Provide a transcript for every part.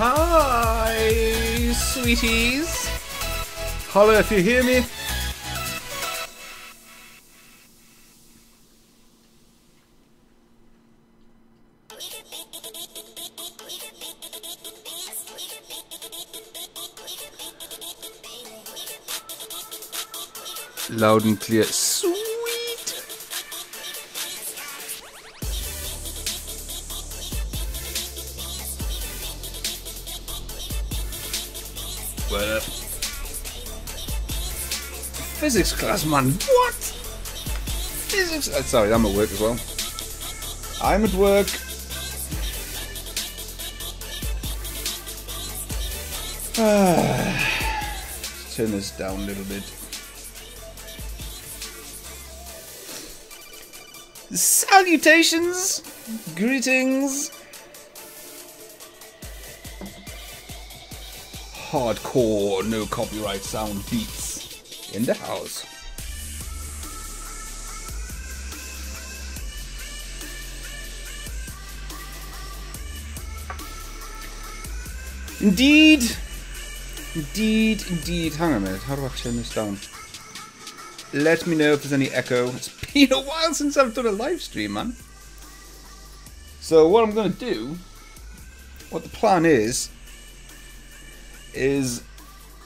Hi, sweeties. Holla if you hear me. Loud and clear. Sweet. What up? Physics class, man. What? Physics? Sorry, I'm at work as well. I'm at work. Let's turn this down a little bit. Salutations, greetings. Hardcore, no copyright sound beats in the house. Indeed, indeed, indeed. Hang on a minute. How do I turn this down? Let me know if there's any echo. It's been a while since I've done a live stream, man. So what I'm going to do, what the plan is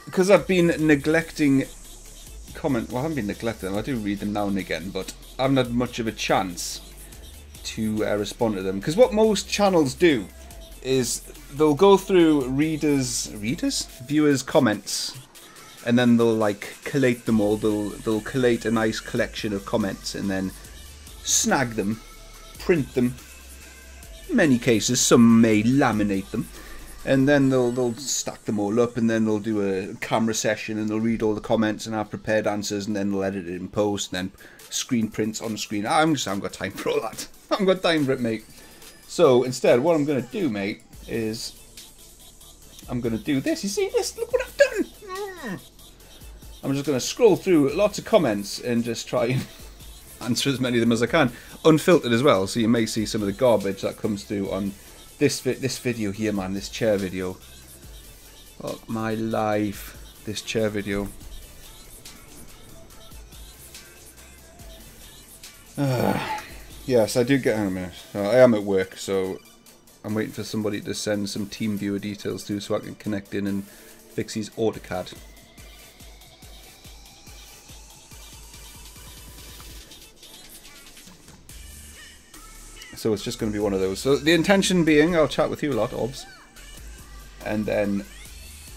because I've been neglecting comment. Well, I haven't been neglecting them. I do read them now and again, but I haven't had much of a chance to respond to them. Because what most channels do is they'll go through viewers' comments. And then they'll like collate them all. They'll collate a nice collection of comments and then snag them, print them. In many cases, some may laminate them, and then they'll stack them all up. And then they'll do a camera session and they'll read all the comments and have prepared answers. And then they'll edit it in post and then screen prints on the screen. I haven't got time for all that. I haven't got time for it, mate. So instead, what I'm going to do, mate, is I'm going to do this. You see this? Look what I've done. I'm just going to scroll through lots of comments and just try and answer as many of them as I can. Unfiltered as well, so you may see some of the garbage that comes through on this video here, man. This chair video. Fuck my life. This chair video. Yes, I do get... Hang on a minute. I am at work, so I'm waiting for somebody to send some TeamViewer details through so I can connect in and fix his AutoCAD. So it's just going to be one of those. So the intention being, I'll chat with you a lot, Obs, and then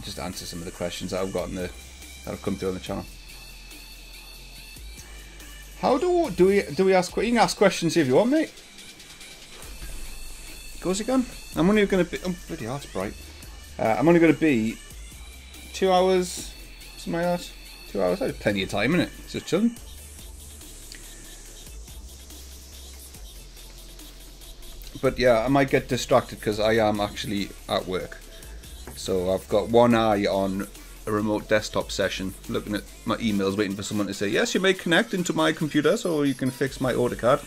just answer some of the questions that I've gotten that have come through on the channel. How do we ask? You can ask questions if you want, mate. Goes again. I'm only going to be. Oh, bloody hell, it's bright. I'm only going to be 2 hours, something like that. 2 hours. That's plenty of time, isn't it? It's just chilling. But yeah, I might get distracted because I am actually at work. So I've got one eye on a remote desktop session, looking at my emails, waiting for someone to say, yes, you may connect into my computer so you can fix my AutoCAD.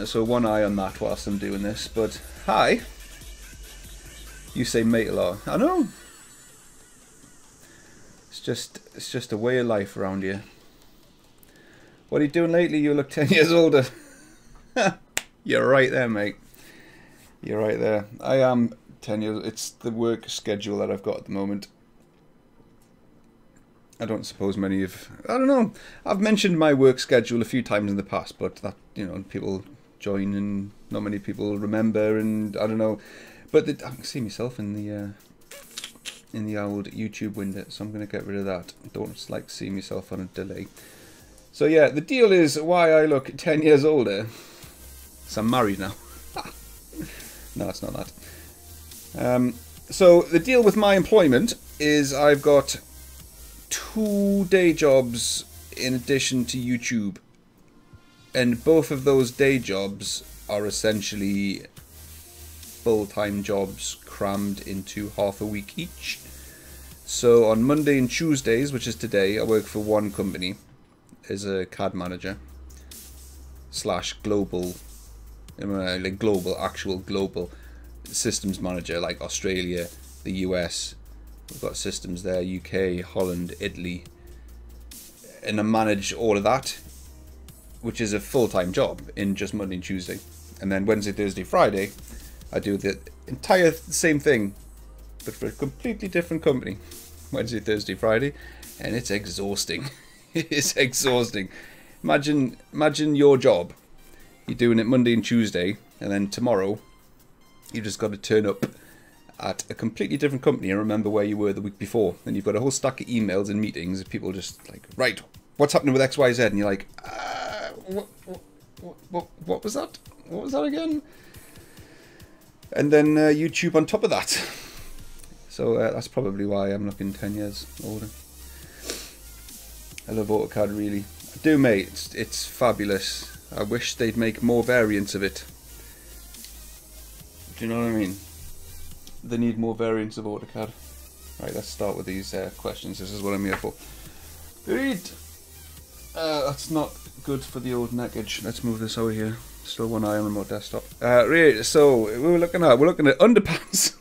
So one eye on that whilst I'm doing this. But hi. You say mate a lot. I know. It's just a way of life around here. What are you doing lately? You look 10 years older. You're right there, mate. You're right there. I am 10 years. It's the work schedule that I've got at the moment. I don't suppose many of... I don't know. I've mentioned my work schedule a few times in the past, but that, you know, people join and not many people remember, and I don't know. But I can see myself in the old YouTube window, so I'm going to get rid of that. I don't like seeing myself on a delay. So yeah, the deal is why I look 10 years older. So I'm married now. No, it's not that. So the deal with my employment is I've got 2 day jobs in addition to YouTube. And both of those day jobs are essentially full-time jobs crammed into half a week each. So on Monday and Tuesdays, which is today, I work for one company as a CAD manager / global like actual global systems manager, like Australia, the US. We've got systems there, UK, Holland, Italy, and I manage all of that, which is a full-time job in just Monday and Tuesday. And then Wednesday, Thursday, Friday, I do the entire same thing, but for a completely different company. Wednesday, Thursday, Friday, and it's exhausting. It's exhausting. Imagine your job. You're doing it Monday and Tuesday, and then tomorrow you've just got to turn up at a completely different company and remember where you were the week before. And you've got a whole stack of emails and meetings of people just like, right, what's happening with X, Y, Z? And you're like, what was that? What was that again? And then YouTube on top of that. So that's probably why I'm looking 10 years older. I love AutoCAD, really. I do, mate. It's fabulous. I wish they'd make more variants of it. Do you know what I mean? They need more variants of AutoCAD. Right, let's start with these questions. This is what I'm here for. Read. That's not good for the old neckage. Let's move this over here. Still one eye on remote desktop. Right, so we're looking at underpants.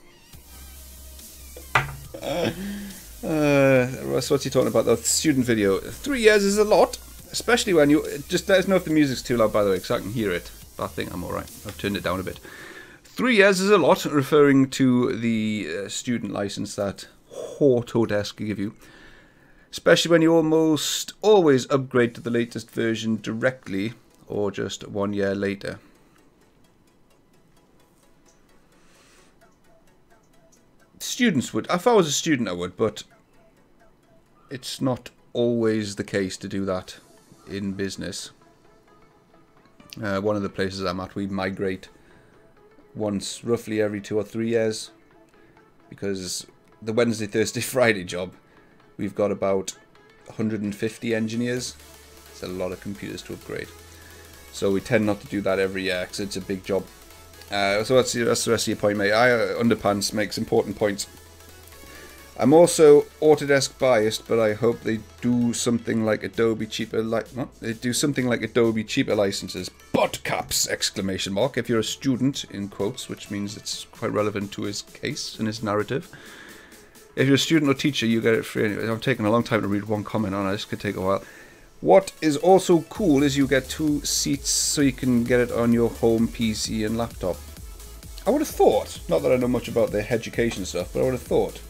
What's he talking about? The student video. 3 years is a lot, especially when you just let us know if the music's too loud, by the way, because I can hear it. But I think I'm all right. I've turned it down a bit. 3 years is a lot, referring to the student license that Autodesk give you, especially when you almost always upgrade to the latest version directly or just 1 year later. Students would. If I was a student, I would, but it's not always the case to do that in business. One of the places I'm at, we migrate once roughly every 2 or 3 years, because the Wednesday, Thursday, Friday job, we've got about 150 engineers. It's a lot of computers to upgrade. So we tend not to do that every year because it's a big job. So that's the rest of your point, mate. Underpants makes important points. I'm also Autodesk biased, but I hope they do something like Adobe cheaper licenses. Butt caps! Exclamation mark. If you're a student, in quotes, which means it's quite relevant to his case and his narrative. If you're a student or teacher, you get it free anyway. I'm taking a long time to read one comment on it. This could take a while. What is also cool is you get 2 seats so you can get it on your home PC and laptop. I would have thought, not that I know much about the education stuff, but I would have thought,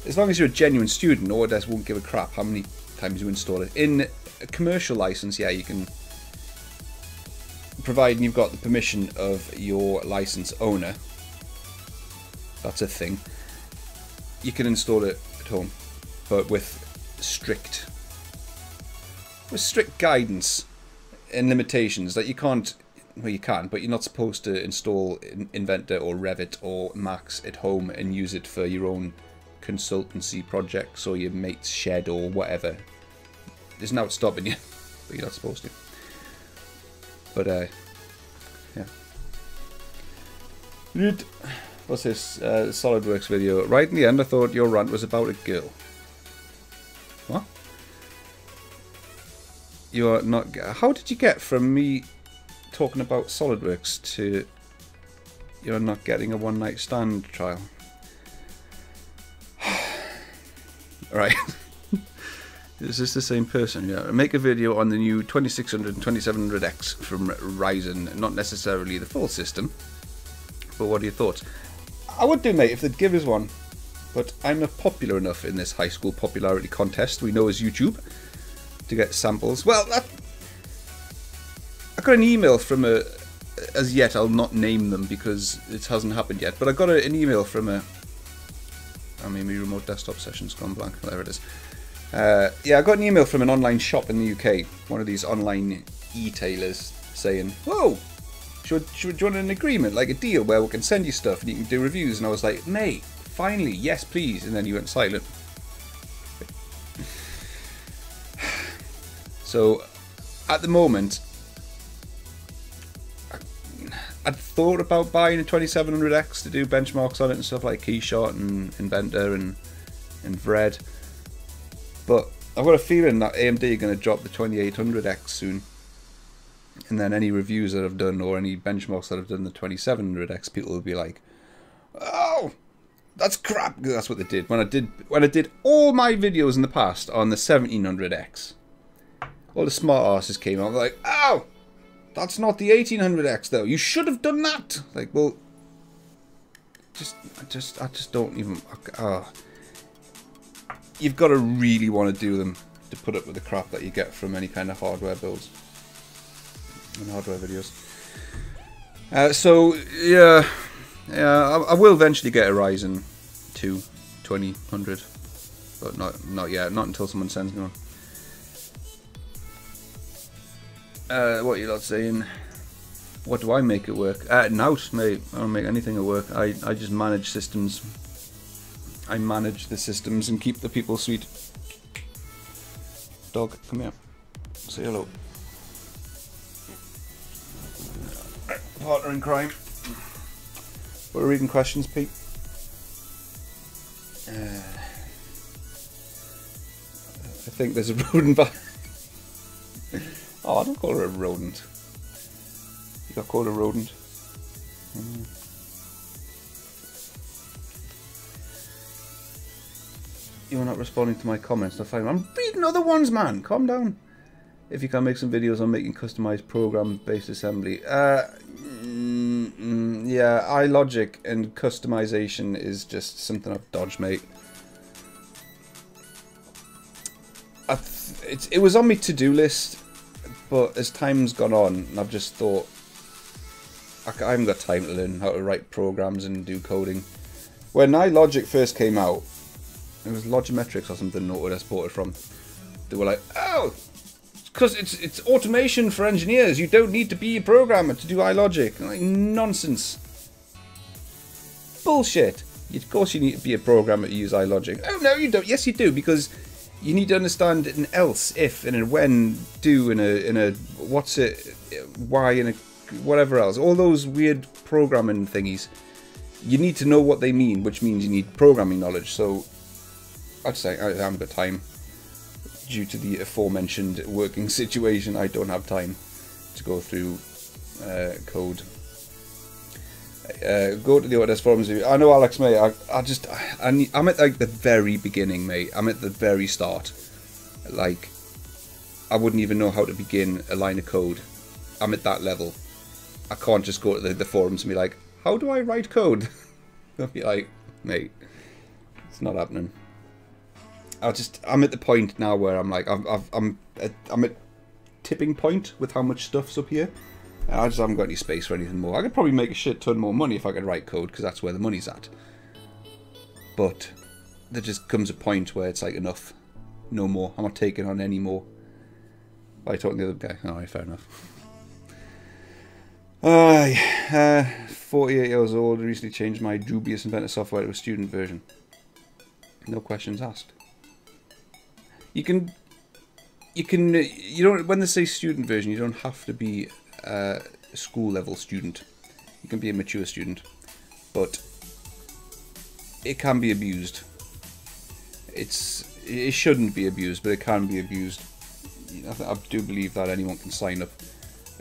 as long as you're a genuine student, Autodesk won't give a crap how many times you install it. In a commercial license, yeah, you can, providing you've got the permission of your license owner, that's a thing, you can install it at home, but with strict guidance and limitations that you can't, well, you can, but you're not supposed to install Inventor or Revit or Max at home and use it for your own consultancy projects or your mate's shed or whatever. There's no stopping you, but you're not supposed to. But yeah. What's this? SolidWorks video. Right in the end, I thought your rant was about a girl. What? You're not. How did you get from me talking about SolidWorks to you're not getting a one-night stand trial? Right. Is this the same person? Yeah. Make a video on the new 2600 and 2700X from Ryzen. Not necessarily the full system, but what are your thoughts? I would do, mate, if they'd give us one. But I'm not popular enough in this high school popularity contest we know as YouTube to get samples. Well, I got an email from a, as yet I'll not name them because it hasn't happened yet, but I got an email from a, I mean, my remote desktop session's gone blank, there it is. Yeah, I got an email from an online shop in the UK, one of these online e-tailers, saying, whoa, do you want an agreement, like a deal where we can send you stuff and you can do reviews? And I was like, mate, finally, yes please. And then he went silent. So, at the moment, I'd thought about buying a 2700X to do benchmarks on it and stuff like Keyshot and Inventor and Vred. But I've got a feeling that AMD are going to drop the 2800X soon. And then any reviews that I've done or any benchmarks that I've done the 2700X, people will be like, "Oh, that's crap." That's what they did when I did all my videos in the past on the 1700X. All the smart asses came out like, "Oh, that's not the 1800X though. You should have done that." Like, well, I just don't even. You've got to really want to do them to put up with the crap that you get from any kind of hardware builds and hardware videos. So yeah, I will eventually get a Ryzen 2 2000, but not yet. Not until someone sends me one. What are you lot saying? What do I make it work? Nout, mate. I don't make anything at work. I just manage systems. I manage the systems and keep the people sweet. Dog, come here. Say hello. Partner in crime. We're reading questions, Pete. I think there's a rodent back. Oh, I don't call her a rodent. You got called a rodent? You're not responding to my comments. I'm reading other ones, man. Calm down. If you can make some videos on making customized program-based assembly. Yeah, iLogic and customization is just something I've dodged, mate. It was on my to-do list, but as time's gone on, I've just thought, I haven't got time to learn how to write programs and do coding. When iLogic first came out, it was Logimetrics or something Autodesk bought it from. They were like, "Oh, because it's automation for engineers. You don't need to be a programmer to do iLogic." I'm like, nonsense. Bullshit. Of course you need to be a programmer to use iLogic. Oh no, you don't. Yes, you do, because you need to understand an else, if, and a when, do, and a what's it, why, and a whatever else. All those weird programming thingies. You need to know what they mean, which means you need programming knowledge. So I'd say I haven't got time. Due to the aforementioned working situation, I don't have time to go through code. Go to the Autodesk forums. I know, Alex, mate. I'm at like the very beginning, mate. I'm at the very start. Like, I wouldn't even know how to begin a line of code. I'm at that level. I can't just go to the forums and be like, "How do I write code?" I'll be like, "Mate, it's not happening." I'm at the point now where I'm like, I'm at tipping point with how much stuff's up here. I just haven't got any space for anything more. I could probably make a shit ton more money if I could write code, because that's where the money's at. But there just comes a point where it's like, enough, no more. I'm not taking on any more. I talking to the other guy. Alright, fair enough. 48 years old. Recently changed my dubious Inventor software to a student version. No questions asked. You don't, when they say student version, you don't have to be a school level student. You can be a mature student, but it can be abused. It shouldn't be abused, but it can be abused. I do believe that anyone can sign up.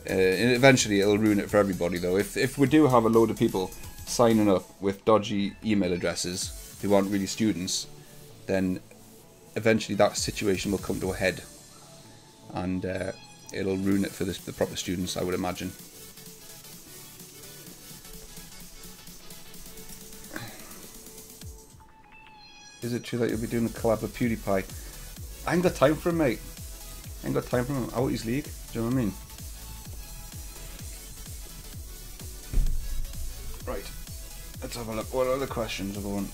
And eventually it'll ruin it for everybody though. If we do have a load of people signing up with dodgy email addresses who aren't really students, then eventually that situation will come to a head, and it'll ruin it for the proper students, I would imagine. Is it true that you'll be doing a collab with PewDiePie? I ain't got time for him, mate. I ain't got time for him. Out his league. Do you know what I mean? Right. Let's have a look. What other questions are going?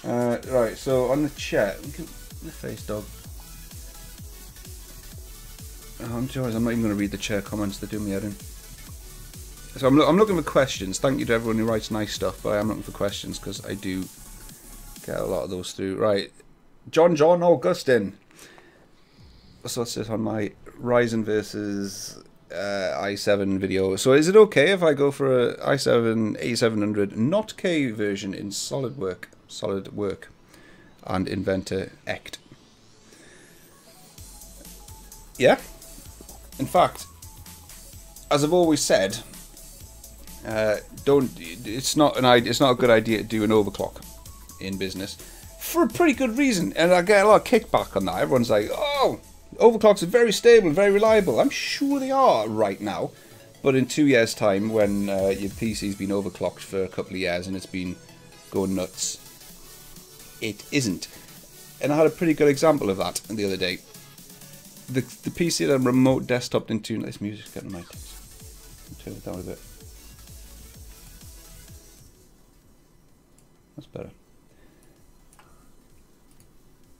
Right, so on the chat, the face dog. I'm not even going to read the chat comments. They do me head in. So I'm looking for questions. Thank you to everyone who writes nice stuff, but I am looking for questions because I do get a lot of those through. Right, John Augustin. So what's this on my Ryzen versus i7 video? So is it okay if I go for a i7 8700 not K version in SolidWorks and Inventor Ect? Yeah. In fact, as I've always said, it's not a good idea to do an overclock in business for a pretty good reason, and I get a lot of kickback on that. Everyone's like, oh, overclocks are very stable, very reliable. I'm sure they are right now, but in 2 years' time, when your PC's been overclocked for a couple of years and it's been going nuts, it isn't. And I had a pretty good example of that the other day. The PC that I'm remote desktoped into. This music's getting my taste. Turn it down a bit. That's better.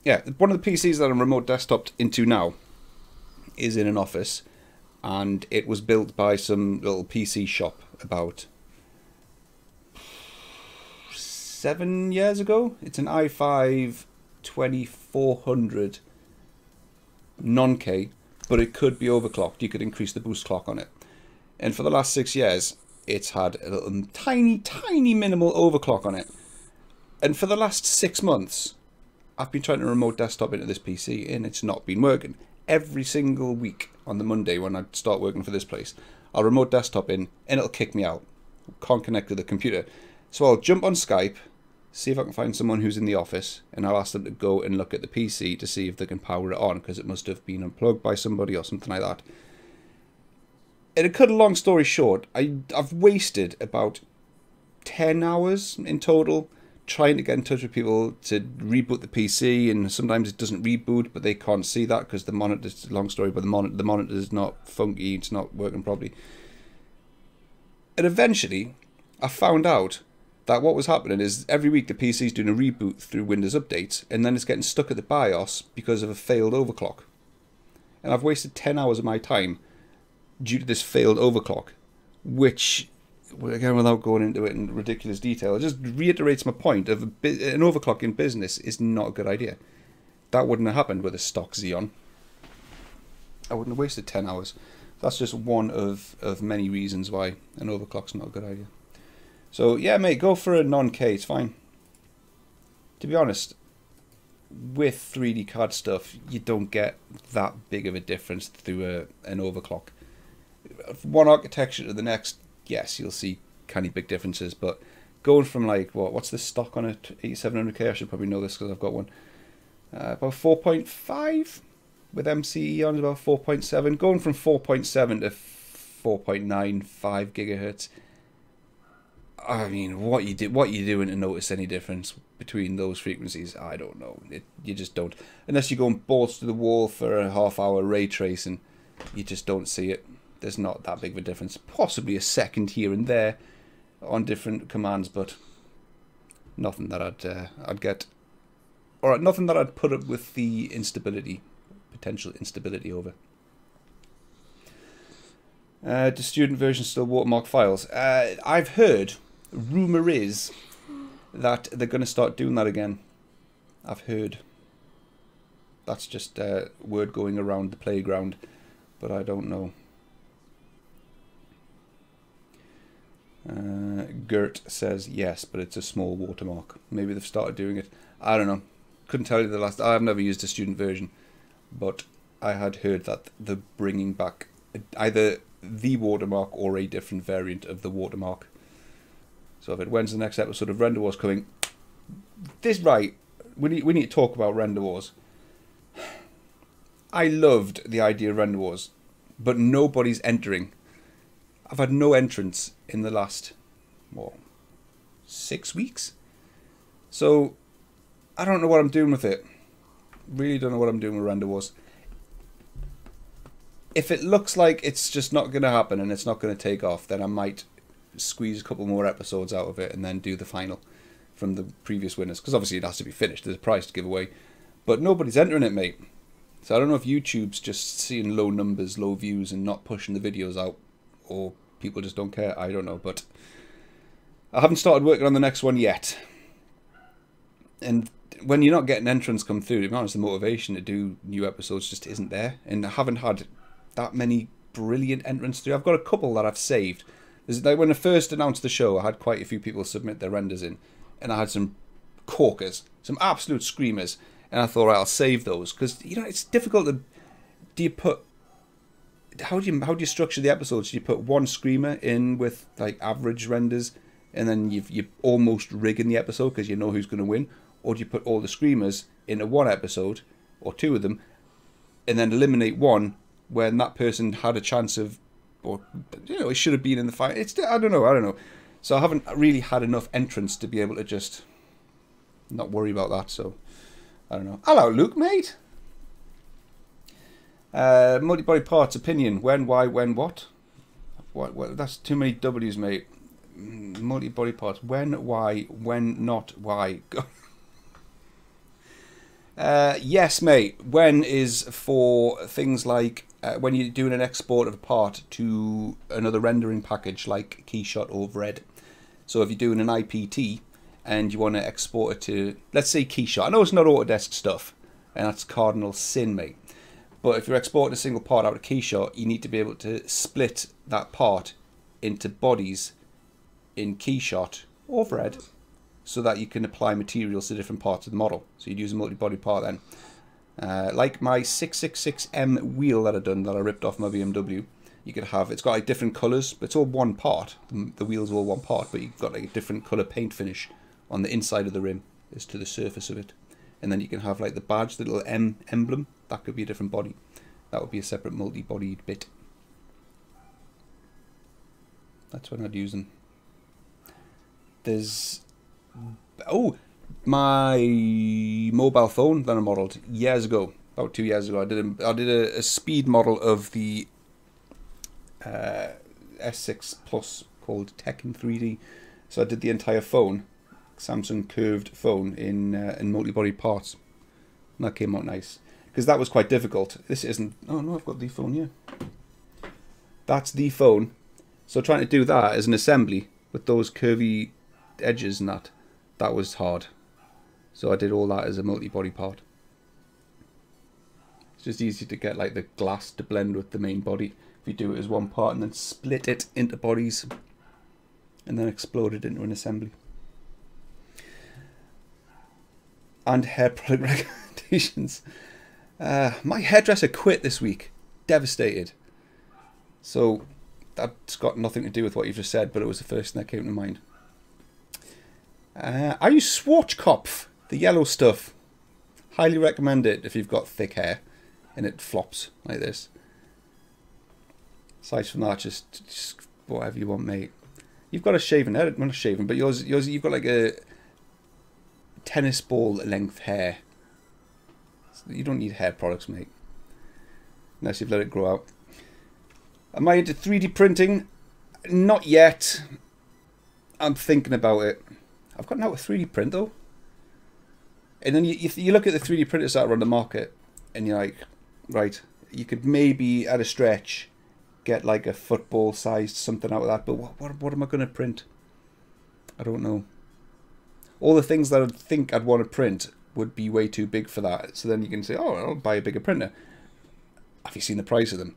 Yeah, one of the PCs that I'm remote desktoped into now is in an office, and it was built by some little PC shop about 7 years ago. It's an i5 2400 non-K, but it could be overclocked. You could increase the boost clock on it. And for the last 6 years, it's had a little tiny minimal overclock on it. And for the last 6 months, I've been trying to remote desktop into this PC, and it's not been working. Every single week on the Monday when I start working for this place, I'll remote desktop in, and it'll kick me out. Can't connect to the computer. So I'll jump on Skype, see if I can find someone who's in the office, and I'll ask them to go and look at the PC to see if they can power it on, because it must have been unplugged by somebody or something like that. And to cut a long story short, I've wasted about 10 hours in total trying to get in touch with people to reboot the PC, and sometimes it doesn't reboot, but they can't see that because the monitor's, long story, but the monitor is not funky, it's not working properly. And eventually, I found out that what was happening is every week the PC's doing a reboot through Windows updates, and then it's getting stuck at the BIOS because of a failed overclock. And I've wasted 10 hours of my time due to this failed overclock, which, again, without going into it in ridiculous detail, it just reiterates my point of an overclock in business is not a good idea. That wouldn't have happened with a stock Xeon. I wouldn't have wasted 10 hours. That's just one of many reasons why an overclock's not a good idea. So yeah, mate, go for a non-K, it's fine. To be honest, with 3D CAD stuff, you don't get that big of a difference through an overclock. One architecture to the next, yes, you'll see kind of big differences, but going from like, what's the stock on it? 8700K, I should probably know this because I've got one. About 4.5 with MCE on, about 4.7. Going from 4.7 to 4.95 gigahertz. I mean, what you doing to notice any difference between those frequencies? I don't know. You just don't. Unless you're going balls to the wall for a half-hour ray tracing, you just don't see it. There's not that big of a difference. Possibly a second here and there on different commands, but nothing that I'd get. Or nothing that I'd put up with the potential instability over. Do student versions still watermark files? I've heard, rumour is, that they're going to start doing that again. I've heard. That's just word going around the playground, but I don't know. Gert says yes, but it's a small watermark. Maybe they've started doing it. I don't know. Couldn't tell you the last. I've never used a student version, but I had heard that they're bringing back either the watermark or a different variant of the watermark. So when's the next episode of Render Wars coming? We need to talk about Render Wars. I loved the idea of Render Wars, but nobody's entering. I've had no entrants in the last 6 weeks. So I don't know what I'm doing with it. Really don't know what I'm doing with Render Wars. If it looks like it's just not going to happen and it's not going to take off, then I might squeeze a couple more episodes out of it and then do the final from the previous winners. Because obviously it has to be finished. There's a prize to give away. But nobody's entering it, mate. So I don't know if YouTube's just seeing low numbers, low views and not pushing the videos out. Or people just don't care. I don't know. But I haven't started working on the next one yet. And when you're not getting entrants come through, to be honest, the motivation to do new episodes just isn't there. And I haven't had that many brilliant entrants through. I've got a couple that I've saved. Like when I first announced the show, I had quite a few people submit their renders in, and I had some corkers, some absolute screamers, and I thought, right, I'll save those because it's difficult to. Do you put how do you structure the episodes? Do you put one screamer in with like average renders, and then you're almost rigging the episode because you know who's going to win, or do you put all the screamers into one episode or two of them, and then eliminate one when that person had a chance of, or it should have been in the fight. I don't know. So I haven't really had enough entrants to be able to just not worry about that. So I don't know. Hello, Luke, mate. Multi-body parts opinion. When, why, when, what? What? That's too many W's, mate. Multi-body parts. When, why, when, not, why. Yes, mate. When is for things like when you're doing an export of a part to another rendering package like Keyshot Overhead. So if you're doing an IPT and you want to export it to, let's say, Keyshot. I know it's not Autodesk stuff, and that's cardinal sin, mate. But if you're exporting a single part out of Keyshot, you need to be able to split that part into bodies in Keyshot Overhead so that you can apply materials to different parts of the model. So you'd use a multi-body part then. Like my 666M wheel that I've done, that I ripped off my BMW, you could have, it's got like different colours, but it's all one part. The wheel's all one part, but you've got like a different colour paint finish on the inside of the rim as to the surface of it. And then you can have like the badge, the little M emblem, that could be a different body. That would be a separate multi-bodied bit. That's when I'd use them. There's, oh, my mobile phone that I modelled years ago, about 2 years ago. I did a speed model of the S6 Plus called Tekken 3D. So I did the entire phone, Samsung curved phone, in multi-body parts. And that came out nice. Because that was quite difficult. This isn't... Oh no, I've got the phone here. That's the phone. So trying to do that as an assembly with those curvy edges and that was hard. So I did all that as a multi-body part. It's just easy to get like the glass to blend with the main body if you do it as one part and then split it into bodies and then explode it into an assembly. And hair product recommendations. My hairdresser quit this week. Devastated. So that's got nothing to do with what you've just said, but it was the first thing that came to mind. I use Schwarzkopf, the yellow stuff. Highly recommend it if you've got thick hair and it flops like this. Aside from that, just whatever you want, mate. You've got a shaven head, not a shaven, but yours you've got like a tennis ball length hair. So you don't need hair products, mate, unless you've let it grow out. Am I into 3D printing? Not yet. I'm thinking about it. I've gotten out of 3D print though. And then you look at the 3D printers that are on the market and you're like, right, you could maybe at a stretch get like a football sized something out of that, but what am I going to print? I don't know. All the things that I think I'd want to print would be way too big for that. So then you can say, oh, I'll buy a bigger printer. Have you seen the price of them?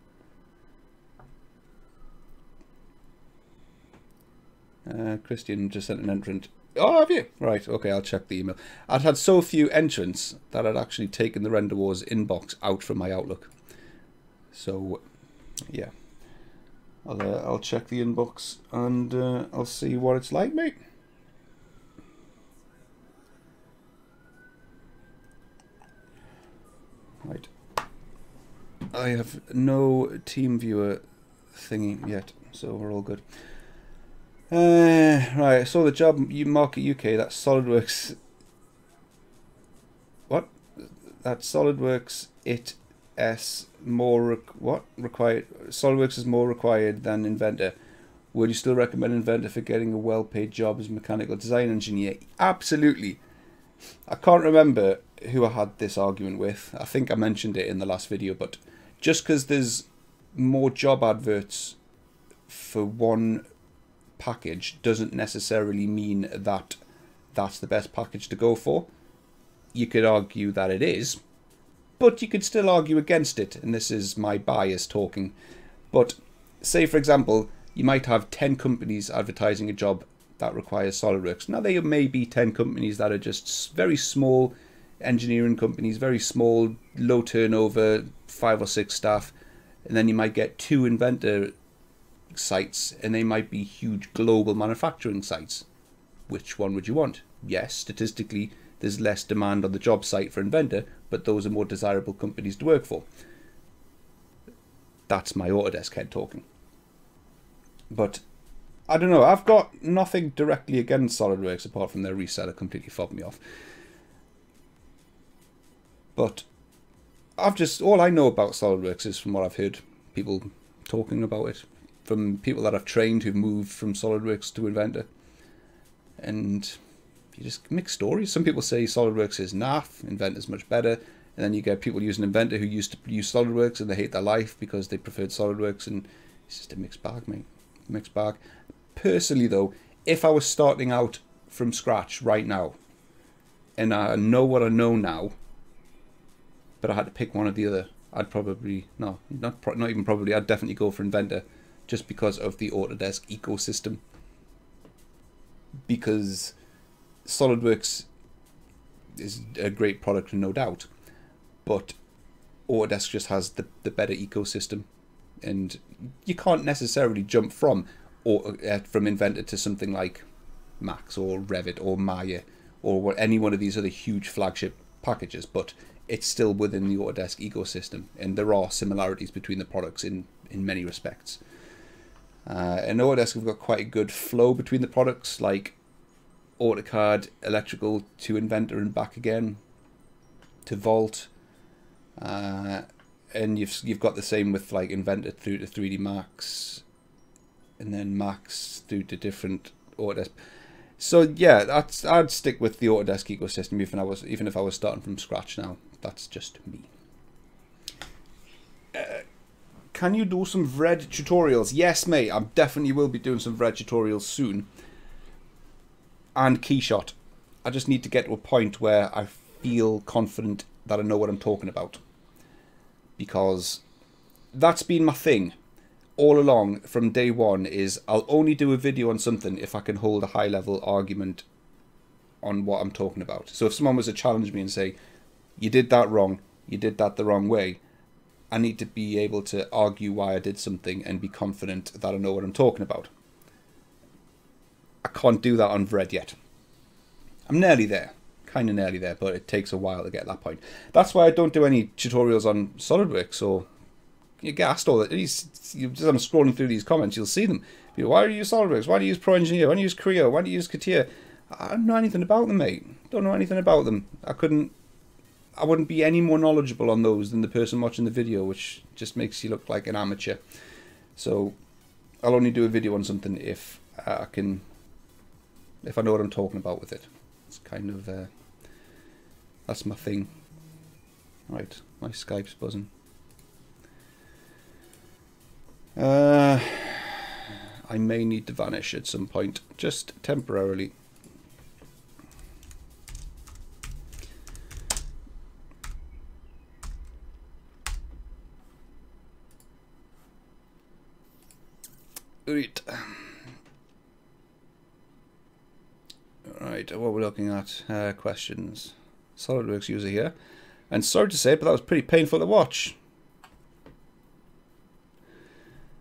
Christian just sent an entrant. Oh, have you? Right, okay, I'll check the email. I'd had so few entrants that I'd actually taken the Render Wars inbox out from my Outlook. So, yeah. I'll check the inbox and I'll see what it's like, mate. Right. I have no TeamViewer thingy yet, so we're all good. Right, I saw the job market UK. That's SolidWorks. What? That's SolidWorks. It s more required. SolidWorks is more required than Inventor. Would you still recommend Inventor for getting a well-paid job as a mechanical design engineer? Absolutely. I can't remember who I had this argument with. I think I mentioned it in the last video, but just because there's more job adverts for one package doesn't necessarily mean that that's the best package to go for. You could argue that it is, but you could still argue against it, and this is my bias talking. But say, for example, you might have 10 companies advertising a job that requires SolidWorks. Now, there may be 10 companies that are just very small engineering companies, very small, low turnover, 5 or 6 staff, and then you might get 2 Inventor sites, and they might be huge global manufacturing sites. Which one would you want? Yes, statistically, there's less demand on the job site for Inventor, but those are more desirable companies to work for. That's my Autodesk head talking. But I don't know, I've got nothing directly against SolidWorks apart from their reseller completely fobbed me off. But all I know about SolidWorks is from what I've heard people talking about it, from people that I've trained who've moved from SolidWorks to Inventor. And you just mix stories. Some people say SolidWorks is naff, Inventor's much better. And then you get people using Inventor who used to use SolidWorks and they hate their life because they preferred SolidWorks. And it's just a mixed bag, mate. Mixed bag. Personally, though, if I was starting out from scratch right now, and I know what I know now, but I had to pick one or the other, I'd probably, no, not even probably, I'd definitely go for Inventor just because of the Autodesk ecosystem. Because SolidWorks is a great product, no doubt, but Autodesk just has the better ecosystem, and you can't necessarily jump from Inventor to something like Max or Revit or Maya or any one of these other huge flagship packages, but it's still within the Autodesk ecosystem, and there are similarities between the products in many respects. And Autodesk have got quite a good flow between the products, like AutoCAD electrical to Inventor and back again to Vault, and you've got the same with like Inventor through to 3D Max, and then Max through to different Autodesk. So yeah, I'd stick with the Autodesk ecosystem even if I was starting from scratch now. That's just me. Can you do some VRED tutorials? Yes, mate. I definitely will be doing some VRED tutorials soon. And Keyshot. I just need to get to a point where I feel confident that I know what I'm talking about. Because that's been my thing all along from day one, is I'll only do a video on something if I can hold a high level argument on what I'm talking about. So if someone was to challenge me and say, you did that wrong, you did that the wrong way, I need to be able to argue why I did something and be confident that I know what I'm talking about. I can't do that on VRED yet. I'm nearly there, kind of nearly there, but it takes a while to get that point. That's why I don't do any tutorials on SolidWorks, or you get asked all that. I'm scrolling through these comments, you'll see them. Why do you use SolidWorks? Why do you use Pro Engineer? Why do you use Creo? Why do you use CATIA? I don't know anything about them, mate. Don't know anything about them. I wouldn't be any more knowledgeable on those than the person watching the video, which just makes you look like an amateur. So I'll only do a video on something if I know what I'm talking about with it. It's kind of that's my thing. Right, my Skype's buzzing. I may need to vanish at some point, just temporarily. Right. Right, what we're looking at, questions. SolidWorks user here. And sorry to say, but that was pretty painful to watch.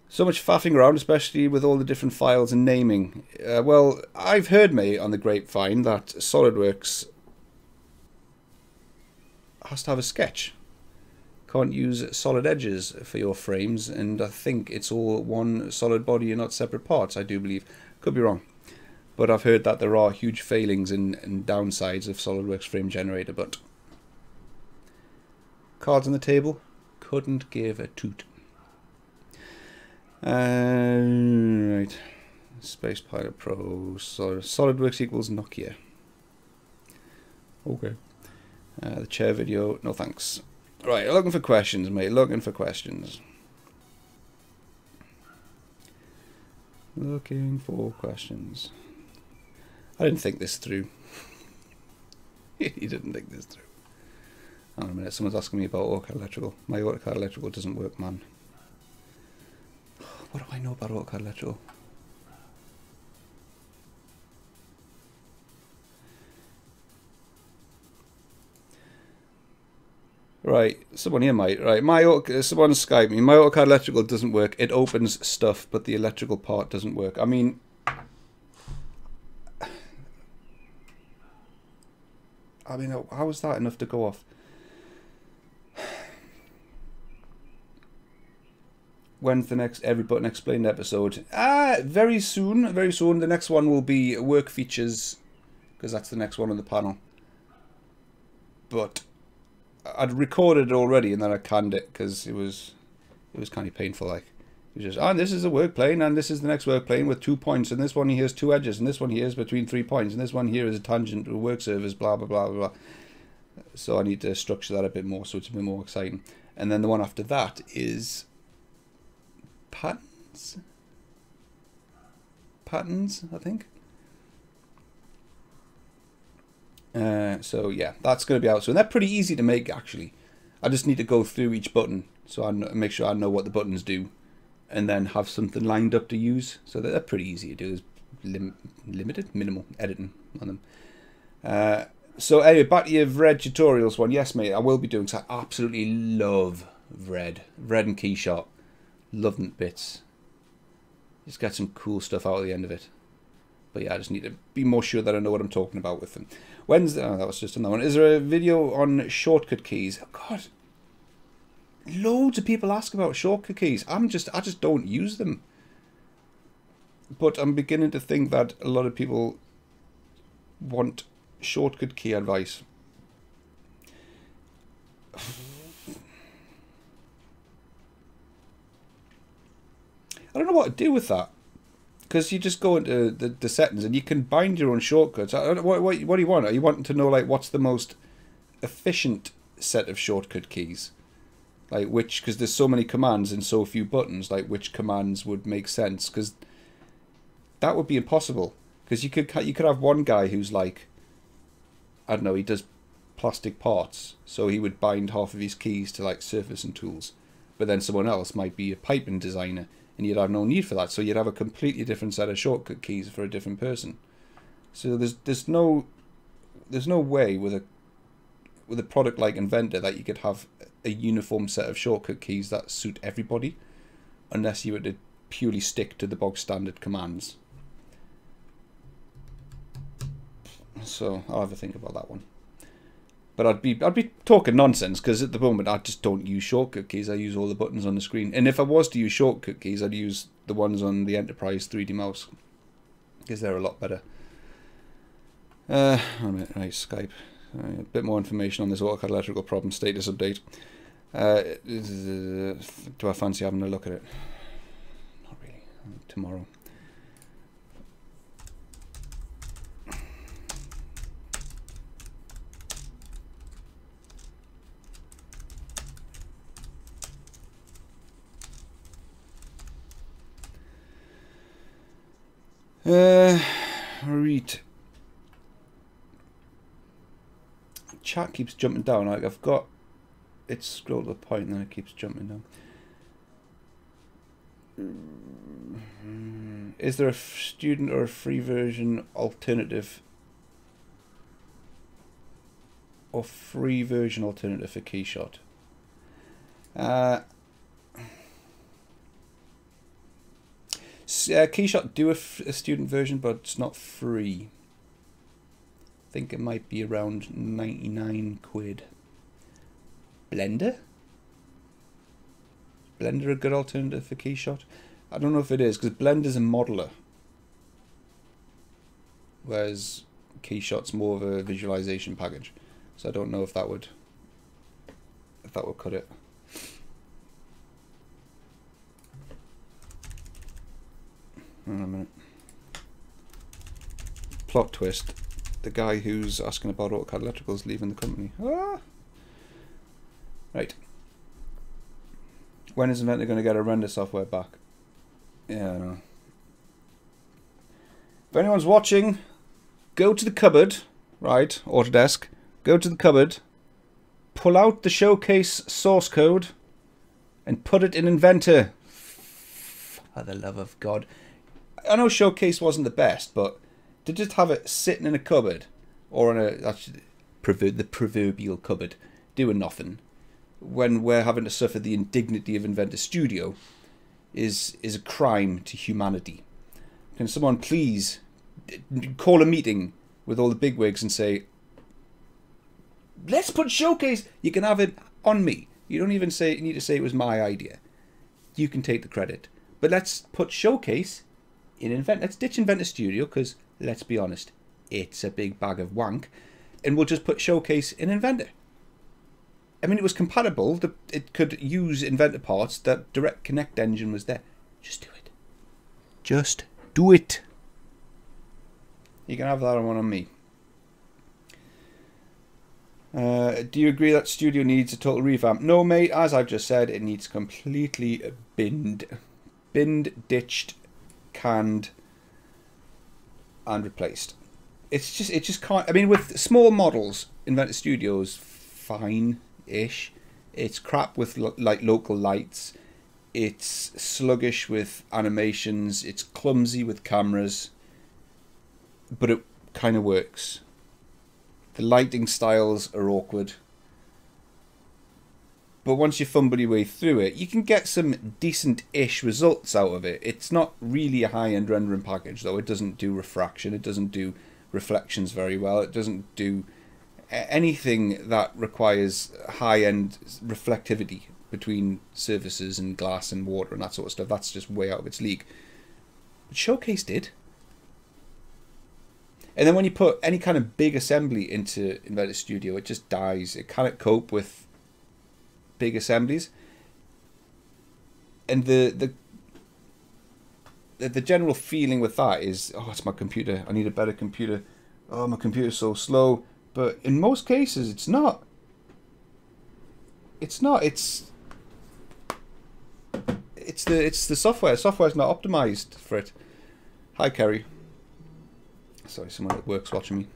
So much faffing around, especially with all the different files and naming. Well, I've heard, mate, on the grapevine that SolidWorks has to have a sketch. Can't use solid edges for your frames, and I think it's all one solid body and not separate parts, I do believe. Could be wrong. But I've heard that there are huge failings and downsides of SolidWorks Frame Generator, but cards on the table, couldn't give a toot. Right, Space Pilot Pro, SolidWorks equals Nokia. Okay. The chair video, no thanks. Right, looking for questions, mate, looking for questions. Looking for questions. I didn't think this through. He didn't think this through. Hang on a minute, someone's asking me about AutoCAD Electrical. My AutoCAD Electrical doesn't work, man. What do I know about AutoCAD Electrical? Right, someone here might. Right, someone Skype me. My AutoCAD electrical doesn't work. It opens stuff, but the electrical part doesn't work. I mean, how is that enough to go off? When's the next Every Button Explained episode? Very soon, very soon. The next one will be work features, because that's the next one on the panel. But I'd recorded it already, and then I canned it because it was kind of painful. Like, it was just, this is a work plane, and this is the next work plane with 2 points, and this one here is 2 edges, and this one here is between 3 points, and this one here is a tangent to a work surface, blah blah blah blah blah. So I need to structure that a bit more, so it's a bit more exciting. And then the one after that is patterns, I think. So yeah, that's going to be out soon. They're pretty easy to make, actually. I just need to go through each button, so I make sure I know what the buttons do, and then have something lined up to use. So they're pretty easy to do. There's minimal editing on them. So anyway, back to your Vred tutorials one. Yes, mate, I will be doing, because I absolutely love Vred and Keyshot. Love them bits. Just get some cool stuff out at the end of it. But yeah, I just need to be more sure that I know what I'm talking about with them. Wednesday, that was just another one. Is there a video on shortcut keys? Oh, God, loads of people ask about shortcut keys. I just don't use them. But I'm beginning to think that a lot of people want shortcut key advice. I don't know what to do with that. Because you just go into the settings and you can bind your own shortcuts. What do you want? Are you wanting to know, like, what's the most efficient set of shortcut keys? Like, because there's so many commands and so few buttons, like, which commands would make sense? Because that would be impossible. Because you could have one guy who's like, I don't know, he does plastic parts, so he would bind half of his keys to, like, surface and tools. But then someone else might be a piping designer, and you'd have no need for that, so you'd have a completely different set of shortcut keys for a different person. So there's no way with a product like Inventor that you could have a uniform set of shortcut keys that suit everybody, unless you were to purely stick to the bog standard commands. So I'll have a think about that one. But I'd be talking nonsense, because at the moment I just don't use shortcut keys. I use all the buttons on the screen. And if I was to use shortcut keys, I'd use the ones on the Enterprise 3D mouse, because they're a lot better. Right, Skype. A bit more information on this AutoCAD electrical problem status update. Do I fancy having a look at it? Not really. Tomorrow. Read. Chat keeps jumping down. Like, I've got it scrolled to a point and then it keeps jumping down. Is there a student or a free version alternative? Or free version alternative for Keyshot? Keyshot do a student version, but it's not free. I think it might be around 99 quid. Blender? Blender a good alternative for Keyshot? I don't know if it is, because Blender's a modeler, whereas Keyshot's more of a visualization package. So I don't know if that would cut it. Hang on a minute. Plot twist. The guy who's asking about AutoCAD Electrical is leaving the company. Ah! Right. When is Inventor going to get a render software back? Yeah, I know. If anyone's watching, go to the cupboard, right, Autodesk, go to the cupboard, pull out the showcase source code, and put it in Inventor. For the love of God. I know Showcase wasn't the best, but to just have it sitting in a cupboard, or on the proverbial cupboard, doing nothing, when we're having to suffer the indignity of Inventor Studio is a crime to humanity. Can someone please call a meeting with all the bigwigs and say, let's put Showcase, you can have it on me. You don't even need to say it was my idea. You can take the credit. But let's put Showcase in Inventor. Let's ditch Inventor Studio, because let's be honest, it's a big bag of wank. And we'll just put Showcase in Inventor. I mean, it was compatible. It could use Inventor parts. That Direct Connect engine was there. Just do it. Just do it. You can have that one on me. Do you agree that Studio needs a total revamp? No, mate. As I've just said, it needs completely binned, ditched, canned, and replaced. It just can't. I mean, with small models, Inventor Studio's fine-ish. It's crap with like local lights. It's sluggish with animations. It's clumsy with cameras. But it kind of works. The lighting styles are awkward. But once you fumble your way through it, you can get some decent-ish results out of it. It's not really a high-end rendering package, though. It doesn't do refraction. It doesn't do reflections very well. It doesn't do anything that requires high-end reflectivity between surfaces and glass and water and that sort of stuff. That's just way out of its league. But Showcase did. And then when you put any kind of big assembly into Inventor Studio, it just dies. It cannot cope with big assemblies. And the general feeling with that is, oh, it's my computer. I need a better computer. Oh, my computer's so slow. But in most cases, it's not. It's not. It's the software. Software's not optimized for it. Hi, Kerry. Sorry, someone at work's watching me.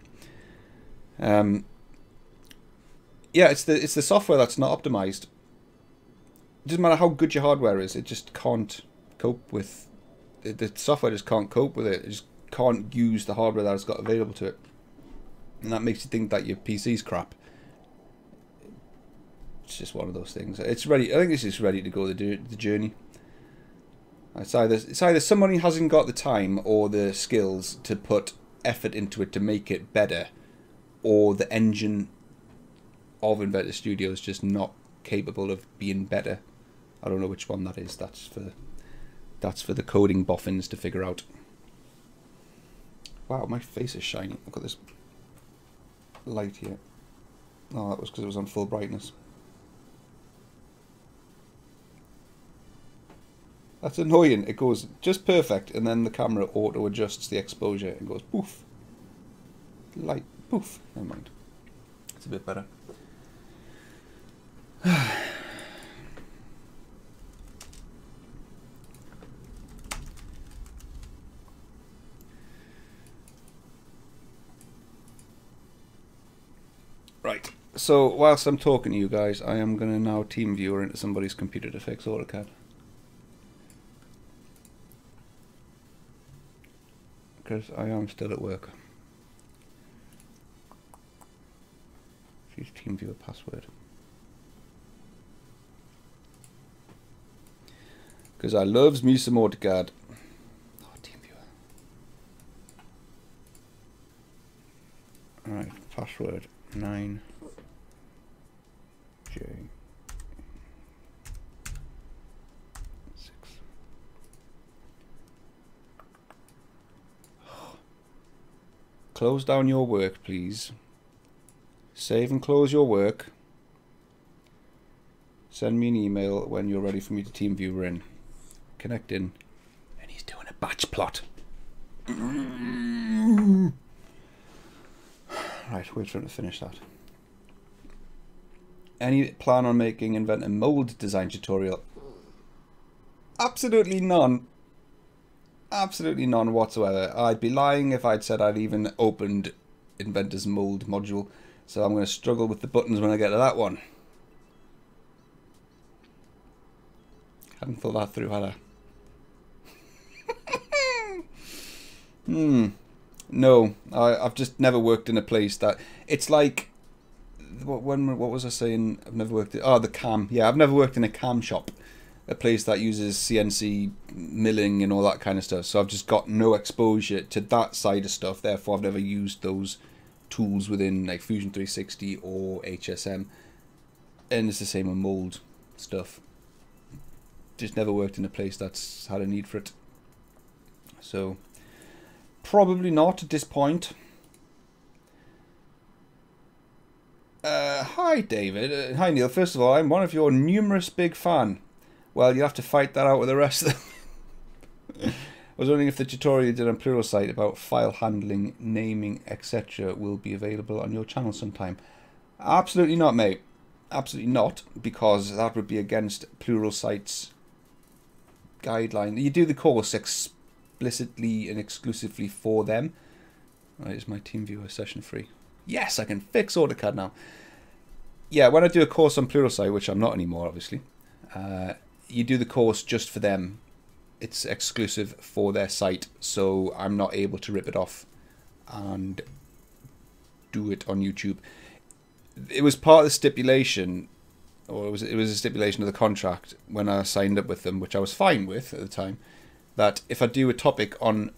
Yeah, it's the software that's not optimized. It doesn't matter how good your hardware is, it just can't cope with the software. Just can't cope with it. It just can't use the hardware that it's got available to it, and that makes you think that your PC's crap. It's just one of those things. It's ready. I think it's just ready to go the journey. It's either somebody hasn't got the time or the skills to put effort into it to make it better, or the engine of Inventor Studio is just not capable of being better. I don't know which one that is. That's for the coding boffins to figure out. Wow, my face is shining. Look at this light here. Oh, that was because it was on full brightness. That's annoying. It goes just perfect, and then the camera auto adjusts the exposure and goes poof. Light poof. Never mind. It's a bit better. Right. So whilst I'm talking to you guys, I am going to now TeamViewer into somebody's computer to fix AutoCAD. Because I am still at work. Use TeamViewer password. Because I loves me some AutoCAD. Oh, TeamViewer. Alright, password 9J. Close down your work, please. Save and close your work. Send me an email when you're ready for me to TeamViewer in. Connect in. And he's doing a batch plot. Right, wait for him to finish that. Any plan on making Inventor mold design tutorial? Absolutely none. Absolutely none whatsoever. I'd be lying if I'd said I'd even opened Inventor's mold module, so I'm going to struggle with the buttons when I get to that one. Hadn't thought that through, had I? No, I've just never worked in a place that... It's like what was I saying? I've never worked at the cam. Yeah, I've never worked in a cam shop, a place that uses CNC milling and all that kind of stuff. So I've just got no exposure to that side of stuff. Therefore, I've never used those tools within like Fusion 360 or HSM. And it's the same with mold stuff. Just never worked in a place that's had a need for it. So probably not at this point. Hi David. Hi Neil. First of all, I'm one of your numerous big fan. Well, you have to fight that out with the rest of them. I was wondering if the tutorial you did on Pluralsight about file handling, naming, etc. will be available on your channel sometime. Absolutely not, mate. Absolutely not, because that would be against Pluralsight's guideline. You do the course explicitly and exclusively for them. Right, is my TeamViewer session free? Yes, I can fix AutoCAD now. Yeah, when I do a course on Pluralsight, which I'm not anymore, obviously, you do the course just for them. It's exclusive for their site, so I'm not able to rip it off and do it on YouTube. It was part of the stipulation, or it was a stipulation of the contract when I signed up with them, which I was fine with at the time, that if I do a topic on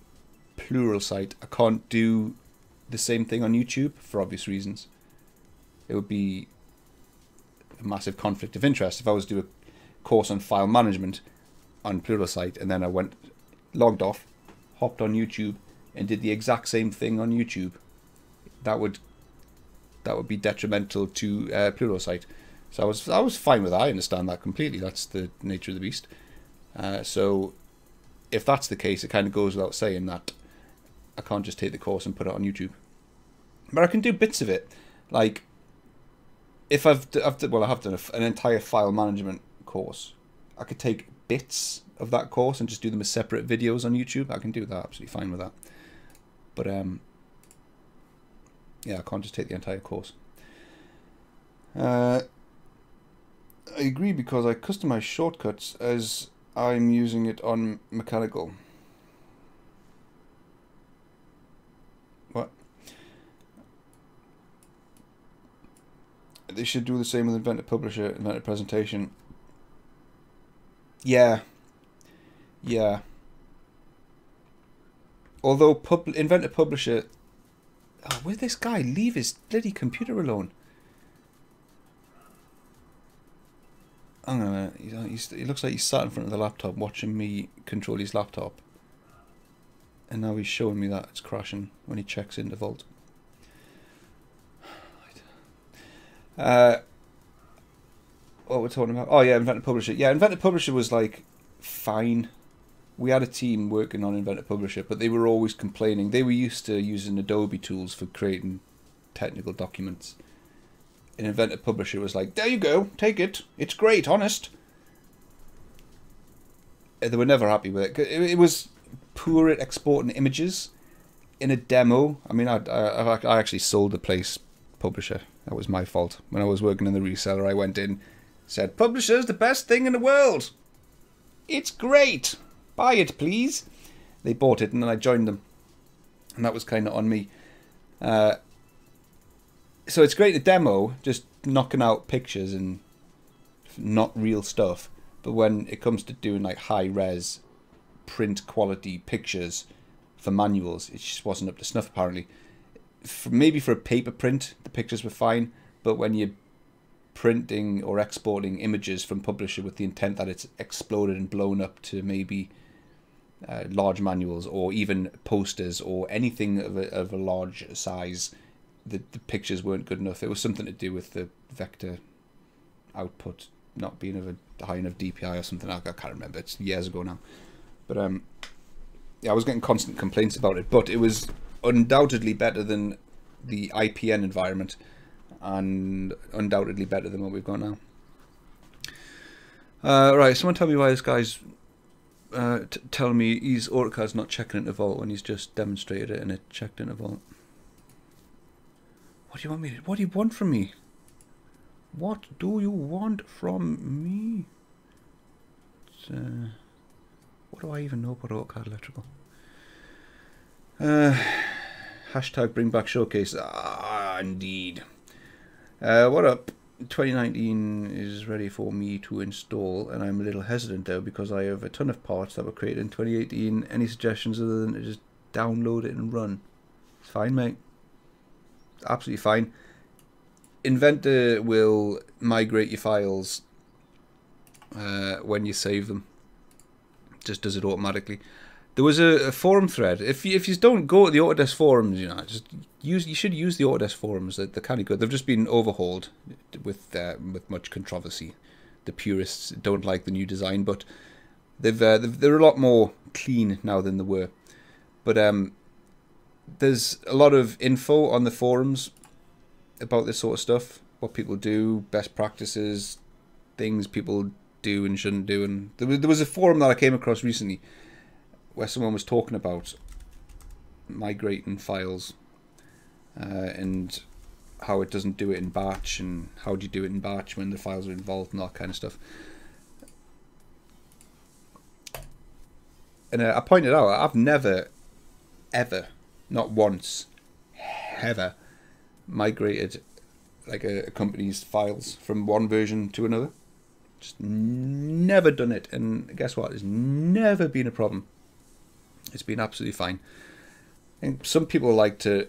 Pluralsight, I can't do the same thing on YouTube for obvious reasons. It would be a massive conflict of interest if I was to do a course on file management on Pluralsight and then I logged off, hopped on YouTube and did the exact same thing on YouTube. That would be detrimental to Pluralsight. So I was fine with that. I understand that completely. That's the nature of the beast. So if that's the case, it kind of goes without saying that I can't just take the course and put it on YouTube. But I can do bits of it. Like, if I have done an entire file management course. I could take bits of that course and just do them as separate videos on YouTube. I can do that, absolutely fine with that. But yeah, I can't just take the entire course. I agree, because I customize shortcuts as I'm using it on mechanical. What? They should do the same with Inventor Publisher, Inventor Presentation. Yeah. Yeah. Although Inventor Publisher... Oh, will this guy leave his bloody computer alone? Hang on a minute. He looks like he's sat in front of the laptop watching me control his laptop. And now he's showing me that it's crashing when he checks into Vault. What we're talking about? Oh yeah, Inventor Publisher. Yeah, Inventor Publisher was like fine. We had a team working on Inventor Publisher, but they were always complaining. They were used to using Adobe tools for creating technical documents. And Inventor Publisher was like, there you go, take it. It's great, honest. They were never happy with it. It was poor at exporting images in a demo. I mean, I actually sold the place Publisher. That was my fault. When I was working in the reseller, I went in, said, Publisher's the best thing in the world. It's great. Buy it, please. They bought it, and then I joined them. And that was kind of on me. So it's great to demo, just knocking out pictures and not real stuff. But when it comes to doing like high-res, print quality pictures for manuals, it just wasn't up to snuff, apparently. Maybe for a paper print, the pictures were fine. But when you're printing or exporting images from Publisher with the intent that it's exploded and blown up to maybe large manuals or even posters or anything of a large size, the pictures weren't good enough. It was something to do with the vector output not being of a high enough DPI or something. I can't remember. It's years ago now. But yeah, I was getting constant complaints about it. But it was undoubtedly better than the IPN environment and undoubtedly better than what we've got now. Right, someone tell me why this guy's telling me his AutoCAD's not checking into Vault when he's just demonstrated it and it checked into Vault. What do you want me to, what do you want from me? What do you want from me? What do I even know about AutoCAD Electrical? Hashtag bring back showcase. Ah, indeed. What up? 2019 is ready for me to install, and I'm a little hesitant though because I have a ton of parts that were created in 2018. Any suggestions other than to just download it and run? It's fine, mate. It's absolutely fine. Inventor will migrate your files when you save them. Just does it automatically. There was a forum thread. If you don't go to the Autodesk forums, you should use the Autodesk forums. They're kind of good. They've just been overhauled with much controversy. The purists don't like the new design, but they're a lot more clean now than they were. But there's a lot of info on the forums about this sort of stuff. What people do, best practices, things people do and shouldn't do. And there was a forum that I came across recently where someone was talking about migrating files and how it doesn't do it in batch, and how do you do it in batch when the files are involved and all that kind of stuff. And I pointed out, I've never, ever, not once, ever, migrated like a company's files from one version to another. Just never done it, and guess what? It's never been a problem. It's been absolutely fine. And some people like to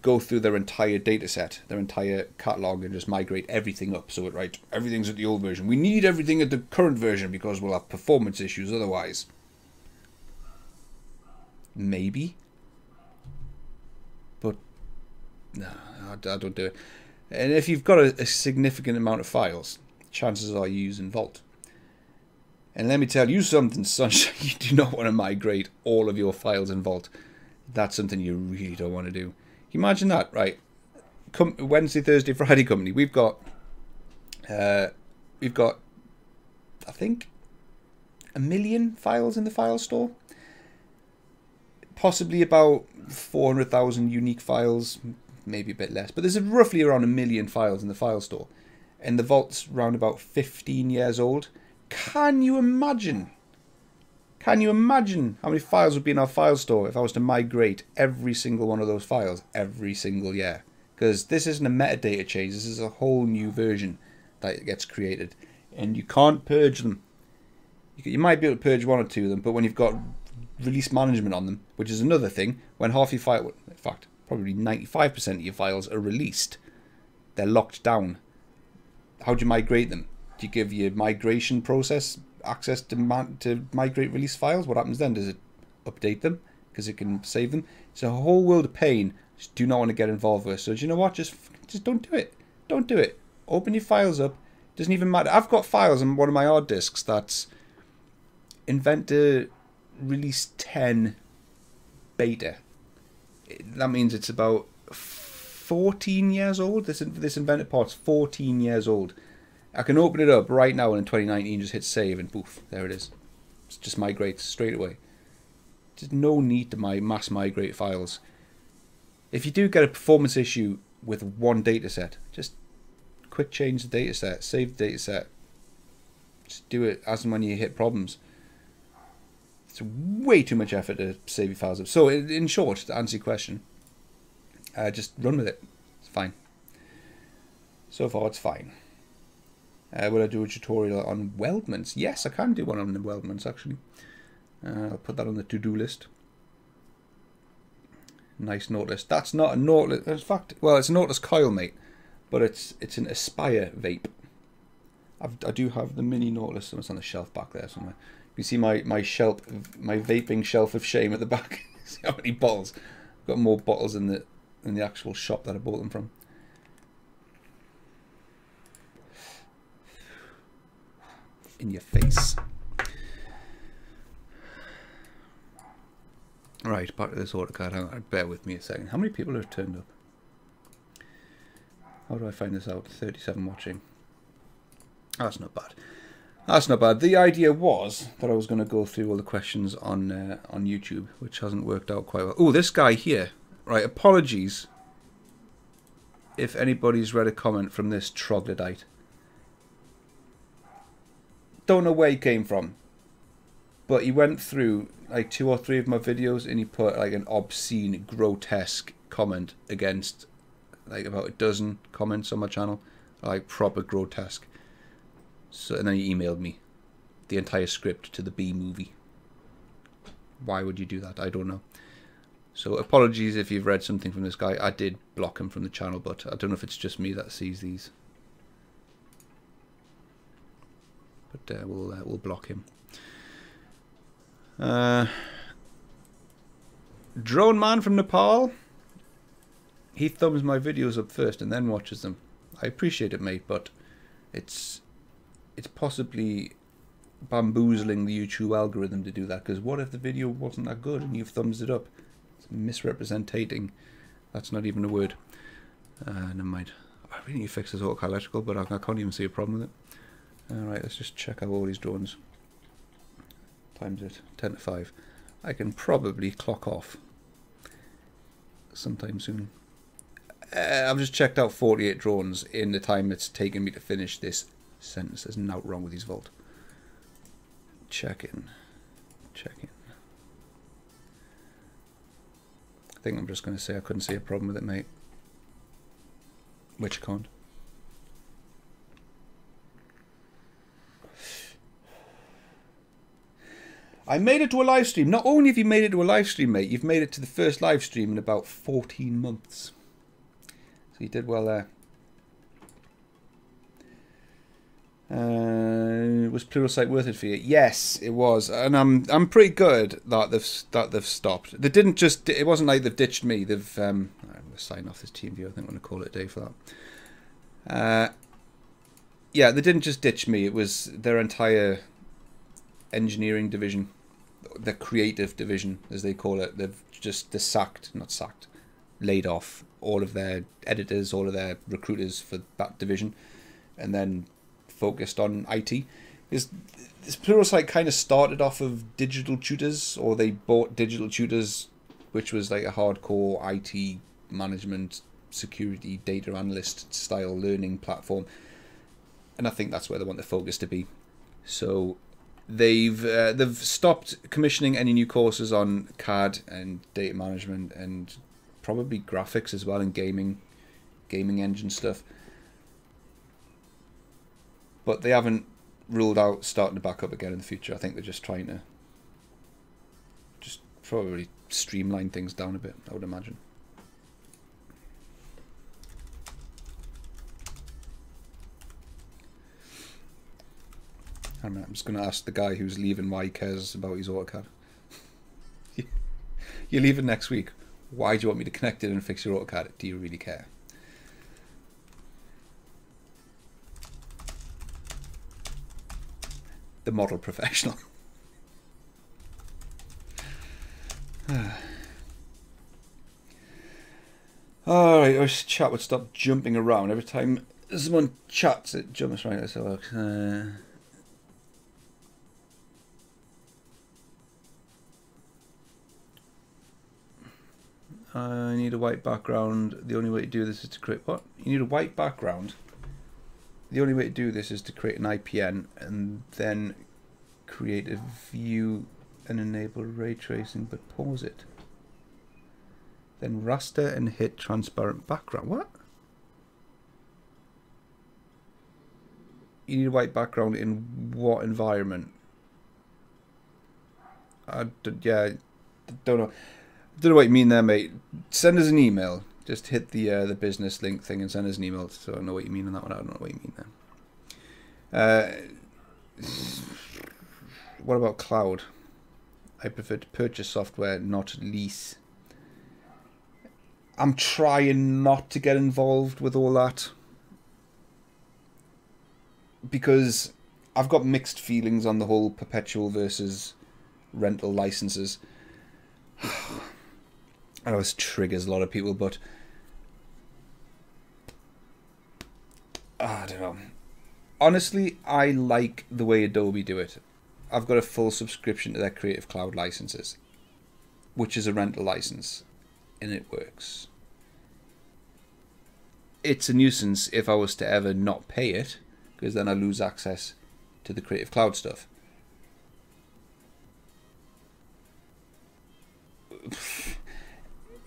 go through their entire data set, their entire catalog, and just migrate everything up. So everything's at the old version. We need everything at the current version because we'll have performance issues otherwise. Maybe. But no, I don't do it. And if you've got a significant amount of files, chances are you use Vault. And let me tell you something, Sunshine, you do not want to migrate all of your files in Vault. That's something you really don't want to do. Imagine that, right? Wednesday, Thursday, Friday company. We've got, I think, 1 million files in the file store. Possibly about 400,000 unique files, maybe a bit less. But there's roughly around 1 million files in the file store. And the Vault's around about 15 years old. Can you imagine? Can you imagine how many files would be in our file store if I was to migrate every single one of those files every single year? Because this isn't a metadata change. This is a whole new version that gets created. And you can't purge them. You might be able to purge one or two of them, but when you've got release management on them, which is another thing, when half your file, in fact, probably 95% of your files are released, they're locked down. How do you migrate them? Do you give your migration process access to migrate release files? What happens then? Does it update them because it can save them? It's a whole world of pain. Just do not want to get involved with. So do you know what? Just don't do it. Don't do it. Open your files up. Doesn't even matter. I've got files on one of my hard disks that's Inventor Release 10 beta. That means it's about 14 years old. This Inventor part's 14 years old. I can open it up right now and in 2019, just hit save and poof, there it is. It just migrates straight away. There's no need to mass migrate files. If you do get a performance issue with one dataset, just quick change the dataset, save the dataset. Just do it as and when you hit problems. It's way too much effort to save your files up. So in short, to answer your question, just run with it. It's fine. So far it's fine. Will I do a tutorial on weldments? Yes, I can do one on the weldments actually. I'll put that on the to-do list. Nice Nautilus. That's not a Nautilus. In fact, well, it's a Nautilus coil, mate, but it's an Aspire vape. I do have the mini Nautilus. It's on the shelf back there somewhere. You can see my shelf, my vaping shelf of shame at the back. See how many bottles? I've got more bottles in the actual shop that I bought them from. In your face. Right, back to this AutoCAD. Hang on, bear with me a second. How many people have turned up? How do I find this out? 37 watching. That's not bad. That's not bad. The idea was that I was going to go through all the questions on YouTube, which hasn't worked out quite well. Oh, this guy here. Right, apologies if anybody's read a comment from this troglodyte. Don't know where he came from, but he went through like 2 or 3 of my videos and he put like an obscene, grotesque comment against like about a dozen comments on my channel, like proper grotesque. So, and then he emailed me the entire script to the B movie. Why would you do that? I don't know. So apologies if you've read something from this guy. I did block him from the channel, but I don't know if it's just me that sees these. But we'll block him. Drone Man from Nepal. He thumbs my videos up first and then watches them. I appreciate it, mate, but it's possibly bamboozling the YouTube algorithm to do that, because what if the video wasn't that good and you've thumbs it up? It's misrepresentating. That's not even a word. Never mind. I really need to fix this AutoCAD electrical, but I can't even see a problem with it. Alright, let's just check out all these drones. Times it. 10 to 5. I can probably clock off sometime soon. I've just checked out 48 drones in the time it's taken me to finish this sentence. There's nothing wrong with these Volt. Check in. I think I'm just going to say I couldn't see a problem with it, mate. Which I can't. I made it to a live stream. Not only have you made it to a live stream, mate, you've made it to the first live stream in about 14 months. So you did well there. Was Pluralsight worth it for you? Yes, it was, and I'm pretty good that they've stopped. They didn't just. It wasn't like they've ditched me. They've. I'm going to sign off this TeamViewer. I think I'm going to call it a day for that. Yeah, they didn't just ditch me. It was their entire engineering division, the creative division, as they call it. They've laid off all of their editors, all of their recruiters for that division, and then focused on IT. This Pluralsight kind of started off of digital tutors, or they bought digital tutors, which was like a hardcore IT management, security, data analyst style learning platform, and I think that's where they want the focus to be. So they've stopped commissioning any new courses on CAD and data management, and probably graphics as well, and gaming engine stuff. But they haven't ruled out starting to back up again in the future. I think they're just trying to just probably streamline things down a bit, I would imagine. I'm just going to ask the guy who's leaving why he cares about his AutoCAD. You're leaving next week. Why do you want me to connect it and fix your AutoCAD? Do you really care? The model professional. Alright, I wish chat would stop jumping around. Every time someone chats, it jumps right. Let's have a look. I need a white background. The only way to do this is to create what? You need a white background. The only way to do this is to create an IPN and then create a view and enable ray tracing, but pause it. Then raster and hit transparent background. What? You need a white background in what environment? Yeah, don't know. Don't know what you mean there, mate. Send us an email. Just hit the business link thing and send us an email so I know what you mean on that one. I don't know what you mean there. What about cloud? I prefer to purchase software, not lease. I'm trying not to get involved with all that, because I've got mixed feelings on the whole perpetual versus rental licenses. I know this triggers a lot of people, but I don't know. Honestly, I like the way Adobe do it. I've got a full subscription to their Creative Cloud licenses, which is a rental license, and it works. It's a nuisance if I was to ever not pay it, because then I lose access to the Creative Cloud stuff.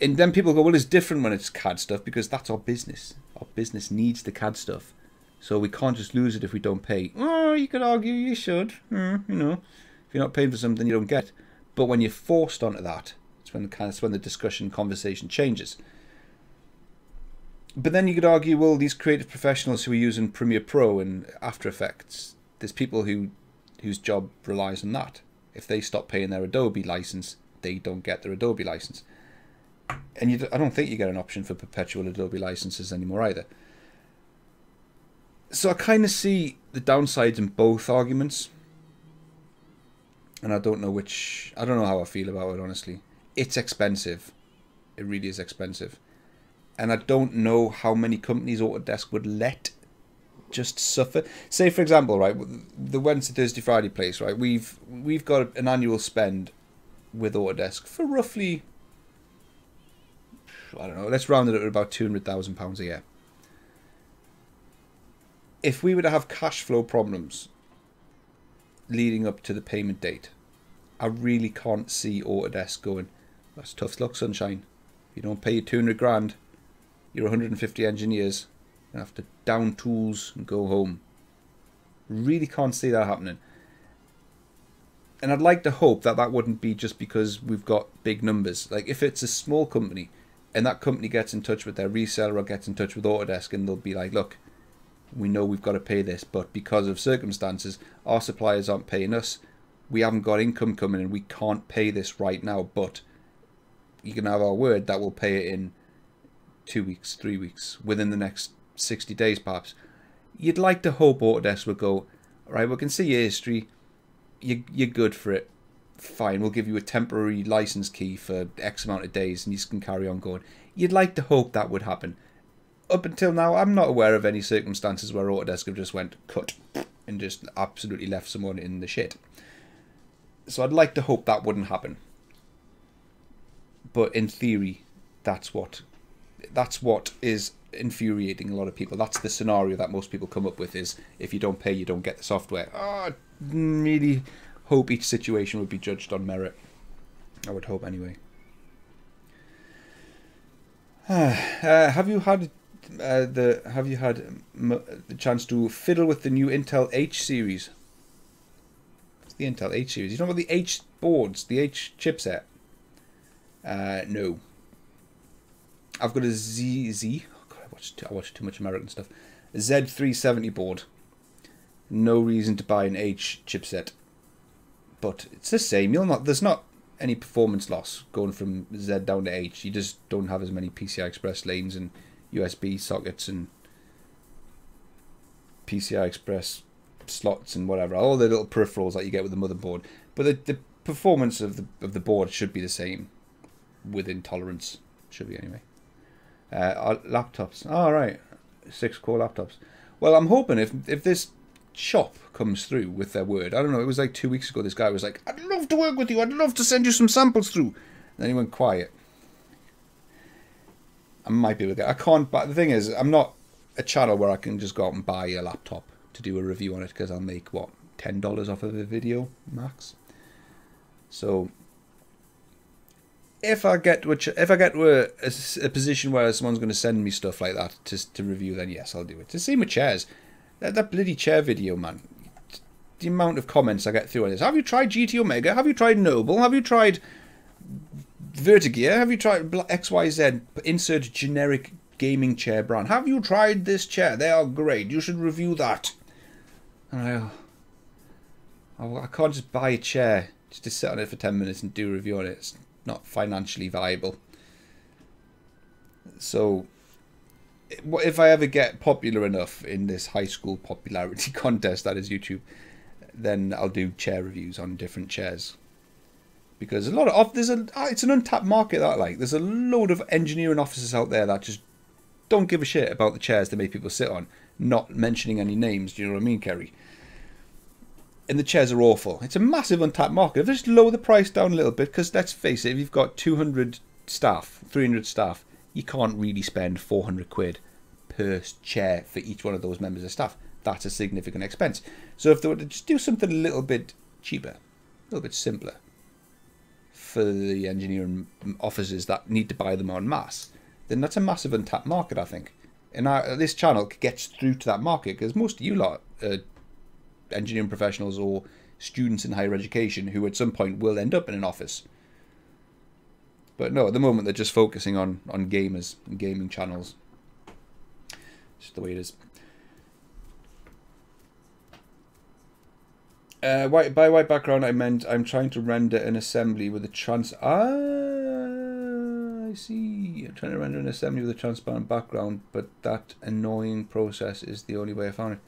And then people go, well, it's different when it's CAD stuff because that's our business. Our business needs the CAD stuff. So we can't just lose it if we don't pay. Oh, you could argue you should. You know, if you're not paying for something, you don't get it. But when you're forced onto that, it's when the discussion, conversation changes. But then you could argue, well, these creative professionals who are using Premiere Pro and After Effects, there's people whose job relies on that. If they stop paying their Adobe license, they don't get their Adobe license. And I don't think you get an option for perpetual Adobe licenses anymore either. So I kind of see the downsides in both arguments. And I don't know how I feel about it, honestly. It's expensive. It really is expensive. And I don't know how many companies Autodesk would let just suffer. Say, for example, right, the Wednesday, Thursday, Friday place, right? We've got an annual spend with Autodesk for roughly, I don't know, let's round it up to about £200,000 a year. If we were to have cash flow problems leading up to the payment date, I really can't see Autodesk going, that's tough luck, sunshine. If you don't pay your 200 grand, you're 150 engineers, you have to down tools and go home. Really can't see that happening. And I'd like to hope that that wouldn't be just because we've got big numbers. Like if it's a small company and that company gets in touch with their reseller or gets in touch with Autodesk and they'll be like, look, we know we've got to pay this, but because of circumstances, our suppliers aren't paying us. We haven't got income coming in. We can't pay this right now, but you can have our word that we'll pay it in 2 weeks, 3 weeks, within the next 60 days perhaps. You'd like to hope Autodesk would go, all right, we can see your history. You're good for it. Fine, we'll give you a temporary license key for X amount of days and you can carry on going. You'd like to hope that would happen. Up until now, I'm not aware of any circumstances where Autodesk have just went cut and just absolutely left someone in the shit. So I'd like to hope that wouldn't happen. But in theory, that's what is infuriating a lot of people. That's the scenario that most people come up with, is if you don't pay, you don't get the software. Oh, I really hope each situation would be judged on merit. I would hope anyway. Have you had the chance to fiddle with the new Intel H series? What's the Intel H series? You know about the H boards, the H chipset? No. I've got a ZZ. Oh God, I watch too much American stuff. A Z370 board. No reason to buy an H chipset, but it's the same. There's not any performance loss going from Z down to H. You just don't have as many PCI Express lanes and USB sockets and PCI Express slots and whatever, all the little peripherals that you get with the motherboard. But the performance of the board should be the same, within tolerance. Should be anyway. Laptops. All right, 6-core laptops. Well, I'm hoping if this shop comes through with their word. I don't know. It was like 2 weeks ago. This guy was like, "I'd love to work with you. I'd love to send you some samples through." And then he went quiet. I might be able to get. I can't. But the thing is, I'm not a channel where I can just go out and buy a laptop to do a review on it, because I'll make what, $10 off of a video max. So if I get to a position where someone's going to send me stuff like that to review, then yes, I'll do it. It's the same with chairs. That bloody chair video, man. The amount of comments I get through on this. Have you tried GT Omega? Have you tried Noble? Have you tried Vertigear? Have you tried XYZ? Insert generic gaming chair brand. Have you tried this chair? They are great. You should review that. And I can't just buy a chair just to sit on it for 10 minutes and do a review on it. It's not financially viable. So if I ever get popular enough in this high school popularity contest that is YouTube, then I'll do chair reviews on different chairs, because it's an untapped market. There's a load of engineering offices out there that just don't give a shit about the chairs they make people sit on, not mentioning any names. Do you know what I mean, Kerry? And the chairs are awful. It's a massive untapped market. If they just lower the price down a little bit, because let's face it, if you've got 200 staff, 300 staff, you can't really spend 400 quid per chair for each one of those members of staff. That's a significant expense. So if they were to just do something a little bit cheaper, a little bit simpler, for the engineering offices that need to buy them en masse, then that's a massive untapped market, I think. And this channel gets through to that market because most of you lot are engineering professionals or students in higher education who at some point will end up in an office. But no, at the moment they're just focusing on gamers and gaming channels. It's just the way it is. By white background, I meant I'm trying to render an assembly with a I see. I'm trying to render an assembly with a transparent background, but that annoying process is the only way I found it.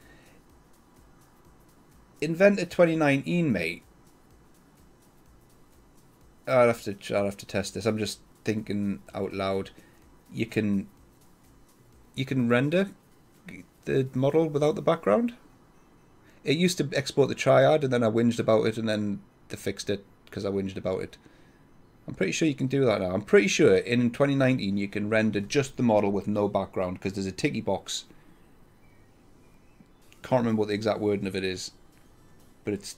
Inventor 2019, mate. I'll have to test this. I'm just thinking out loud. You can render the model without the background. It used to export the triad, and then I whinged about it, and then they fixed it because I whinged about it. I'm pretty sure you can do that now. I'm pretty sure in 2019 you can render just the model with no background because there's a ticky box. Can't remember what the exact wording of it is, but it's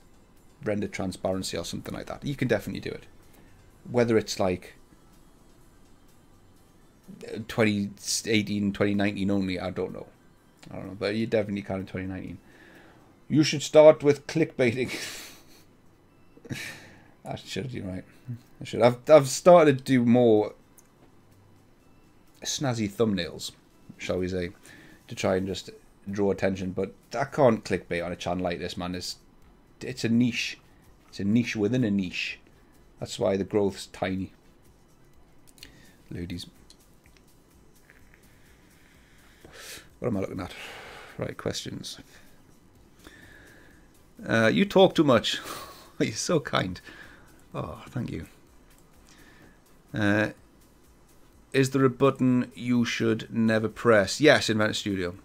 render transparency or something like that. You can definitely do it. Whether it's like 2018, 2019 only, I don't know. But you definitely can in 2019. You should start with clickbaiting. I should, you're right. I should. I've started to do more snazzy thumbnails, shall we say, to try and just draw attention. But I can't clickbait on a channel like this, man. It's a niche. It's a niche within a niche. That's why the growth's tiny. Ladies. What am I looking at? Right, questions. You talk too much. You're so kind. Oh, thank you. Is there a button you should never press? Yes, Inventor Studio.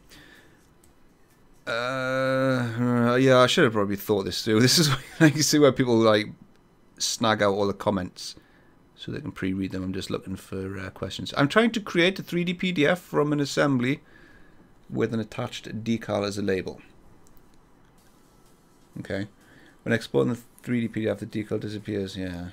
Yeah, I should have probably thought this through. This is like you see where people like snag out all the comments so they can pre-read them. I'm just looking for questions. I'm trying to create a 3D PDF from an assembly with an attached decal as a label. Okay. When exporting the 3D PDF, the decal disappears. Yeah.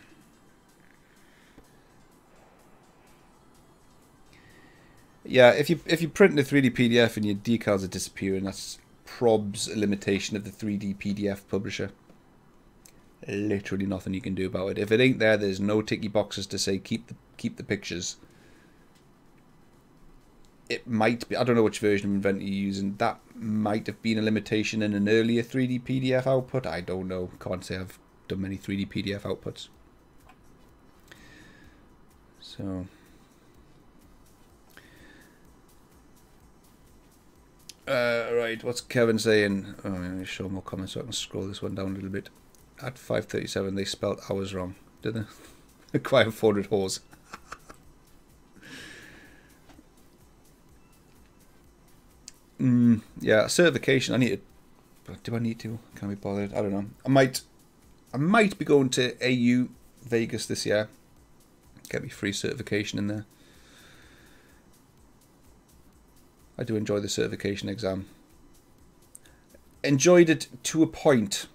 Yeah, if you print the 3D PDF and your decals are disappearing, that's probs a limitation of the 3D PDF publisher. Literally nothing you can do about it. If it ain't there, there's no ticky boxes to say keep the pictures. It might be, I don't know which version of Inventor you're using. That might have been a limitation in an earlier 3D PDF output. I don't know. Can't say I've done many 3D PDF outputs. So. Right, what's Kevin saying? Oh, let me show more comments so I can scroll this one down a little bit. At 5:37, they spelled hours wrong, did they? Acquire 400 whores. Yeah, certification. I need to. Do I need to? Can I be bothered? I don't know. I might be going to AU Vegas this year. Get me free certification in there. I do enjoy the certification exam. Enjoyed it to a point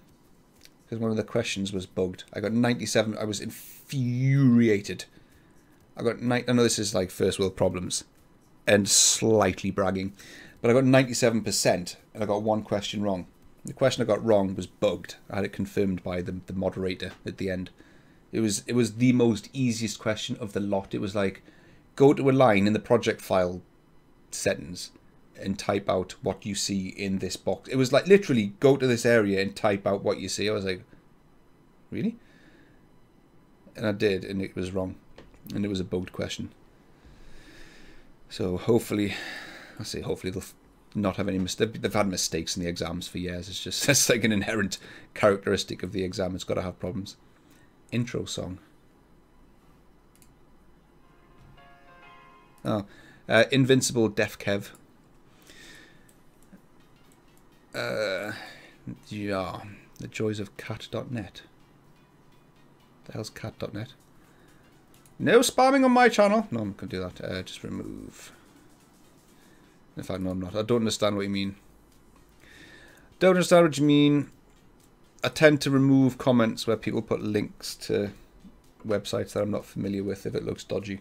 because one of the questions was bugged. I got 97. I was infuriated. I know this is like first world problems and slightly bragging, but I got 97% and I got one question wrong. The question I got wrong was bugged. I had it confirmed by the moderator at the end. It was the most easiest question of the lot. It was like, go to a line in the project file settings and type out what you see in this box. It was like literally go to this area and type out what you see. I was like, really? And I did, and it was wrong. And it was a bugged question. So hopefully, hopefully they'll not have any mistakes. They've had mistakes in the exams for years. It's just that's like an inherent characteristic of the exam. It's got to have problems. Intro song. Oh, Invincible Def Kev. Yeah, the joys of cat.net. The hell's cat.net? No spamming on my channel. No, I'm going to do that. Just remove. In fact, no, I'm not. I don't understand what you mean. Don't understand what you mean. I tend to remove comments where people put links to websites that I'm not familiar with if it looks dodgy.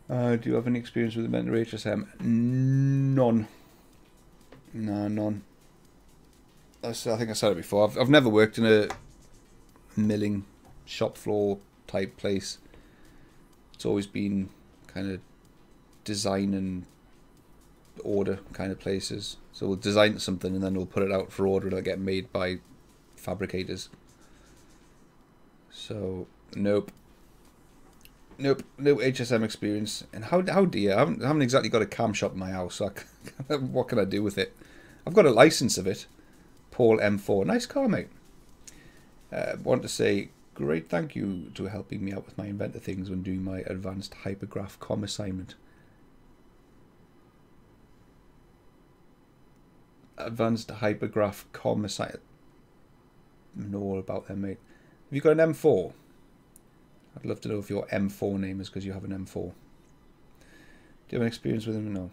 Do you have any experience with Inventor HSM? None. No, none. I think I said it before. I've never worked in a milling shop floor type place. It's always been kind of design and order kind of places. So we'll design something and then we'll put it out for order. It'll get made by fabricators. So nope. Nope, no HSM experience. And how dear, I haven't exactly got a cam shop in my house, so what can I do with it? I've got a license of it. Paul M4, nice car, mate. Want to say great thank you to helping me out with my Inventor things when doing my advanced hypergraph com assignment. Advanced hypergraph com assignment. I know all about them, mate. Have you got an M4? I'd love to know if your M4 name is because you have an M4. Do you have an experience with them? No.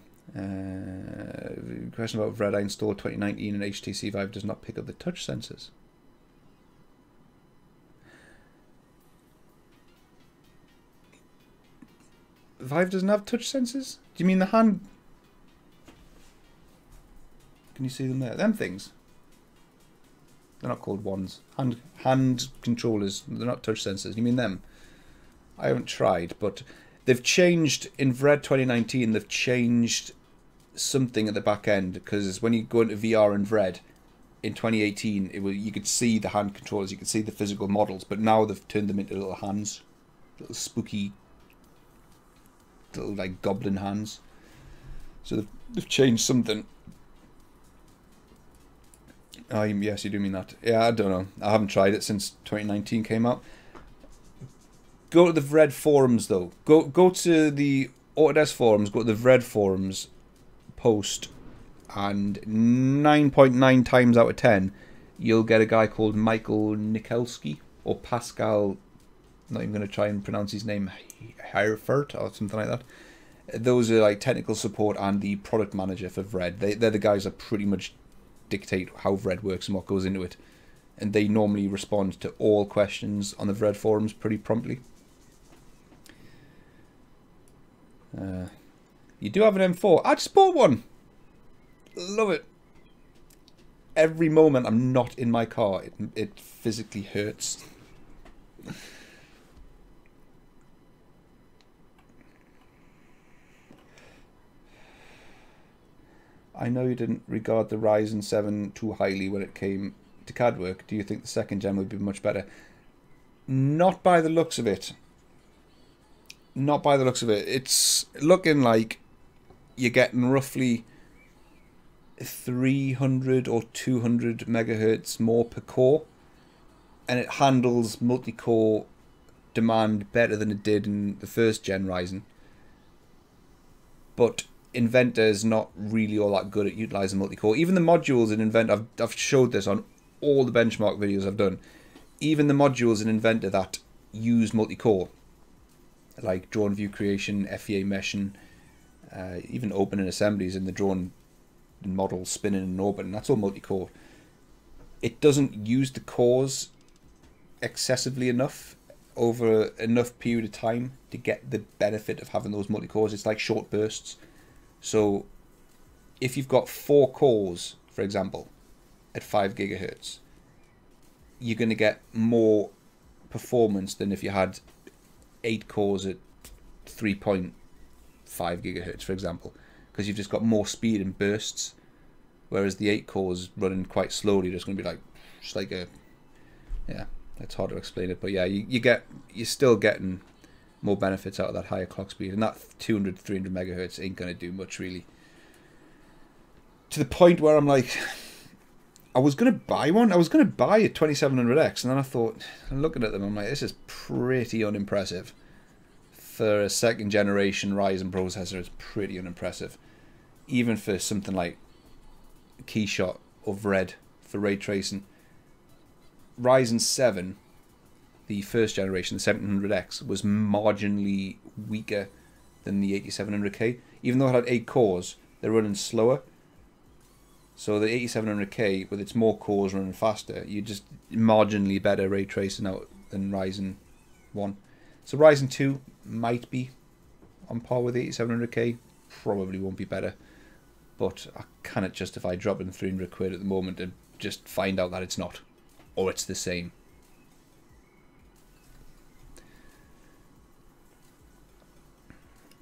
Question about Vred. I installed 2019 and HTC Vive does not pick up the touch sensors. Vive doesn't have touch sensors? Do you mean the hand? Can you see them there? Them things? They're not called wands. Hand controllers. They're not touch sensors. You mean them? I haven't tried, but they've changed in Vred 2019. They've changed something at the back end because when you go into VR in Vred in 2018, you could see the hand controllers, you could see the physical models, but now they've turned them into little hands, little spooky, little like goblin hands. So they've changed something. Yes, you do mean that. Yeah, I don't know. I haven't tried it since 2019 came out. Go to the Vred forums though. Go to the Autodesk forums. Go to the Vred forums post, and 9.9 times out of 10, you'll get a guy called Michael Nikelski or Pascal. I'm not even going to try and pronounce his name. Herfurt or something like that. Those are like technical support and the product manager for Vred. They're the guys that pretty much dictate how Vred works and what goes into it, and they normally respond to all questions on the Vred forums pretty promptly. You do have an M4. I just bought one. Love it. Every moment I'm not in my car, it physically hurts. I know you didn't regard the Ryzen 7 too highly when it came to CAD work. Do you think the second gen would be much better? Not by the looks of it. Not by the looks of it. It's looking like you're getting roughly 300 or 200 megahertz more per core, and it handles multi-core demand better than it did in the first gen Ryzen. But Inventor is not really all that good at utilizing multi-core. Even the modules in Inventor, I've showed this on all the benchmark videos I've done. Even the modules in Inventor that use multi-core, like drone view creation, FEA meshing, even opening assemblies in the drone model, spinning and orbiting, that's all multi-core. It doesn't use the cores excessively enough over enough period of time to get the benefit of having those multi-cores. It's like short bursts. So if you've got 4 cores, for example, at 5 gigahertz, you're going to get more performance than if you had 8 cores at 3.5 gigahertz, for example, because you've just got more speed and bursts, whereas the 8 cores running quite slowly, just going to be like, just like a, yeah, it's hard to explain it, but yeah, you're still getting more benefits out of that higher clock speed, and that 200, 300 megahertz ain't going to do much really. To the point where I'm like, I was going to buy one. I was going to buy a 2700X, and then I thought, looking at them, I'm like, this is pretty unimpressive. For a second generation Ryzen processor, it's pretty unimpressive. Even for something like Keyshot or Vred for ray tracing. Ryzen 7, the first generation, the 1700X, was marginally weaker than the 8700K. even though it had 8 cores, they're running slower. So the 8700K, with its more cores running faster, you're just marginally better ray tracing out than Ryzen 1. So Ryzen 2 might be on par with the 8700K, probably won't be better. But I cannot justify dropping 300 quid at the moment and just find out that it's not. Or it's the same.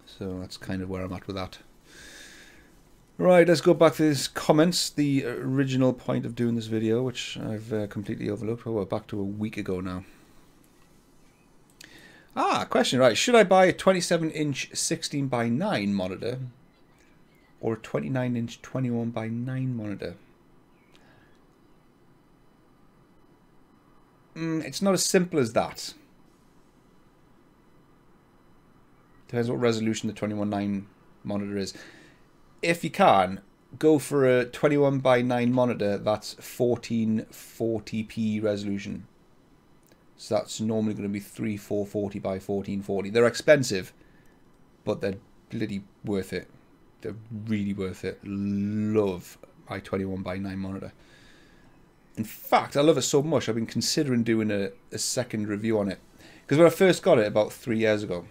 So that's kind of where I'm at with that. Right, let's go back to these comments. The original point of doing this video, which I've completely overlooked. Oh, we're back to a week ago now. Question, right. Should I buy a 27-inch 16:9 monitor or a 29-inch 21:9 monitor? It's not as simple as that. Depends what resolution the 21:9 monitor is. If you can, go for a 21:9 monitor that's 1440p resolution. So that's normally going to be 3440 by 1440. They're expensive, but they're bloody worth it. They're really worth it. Love my 21:9 monitor. In fact, I love it so much, I've been considering doing a second review on it. Because when I first got it about 3 years ago,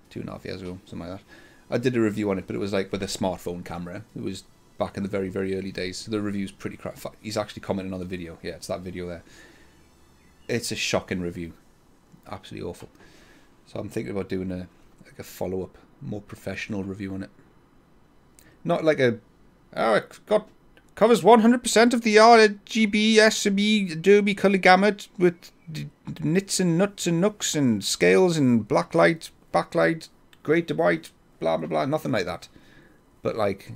2.5 years ago, something like that, I did a review on it, but it was like with a smartphone camera. It was back in the very, very early days. So the review's pretty crap. He's actually commenting on the video. Yeah, it's that video there. It's a shocking review. Absolutely awful. So I'm thinking about doing a follow-up, more professional review on it. Not like it covers 100% of the RGB, SRB, Adobe color gamut with nits and nuts and nooks and scales and blacklight, backlight, grey to white, blah blah blah, nothing like that. But like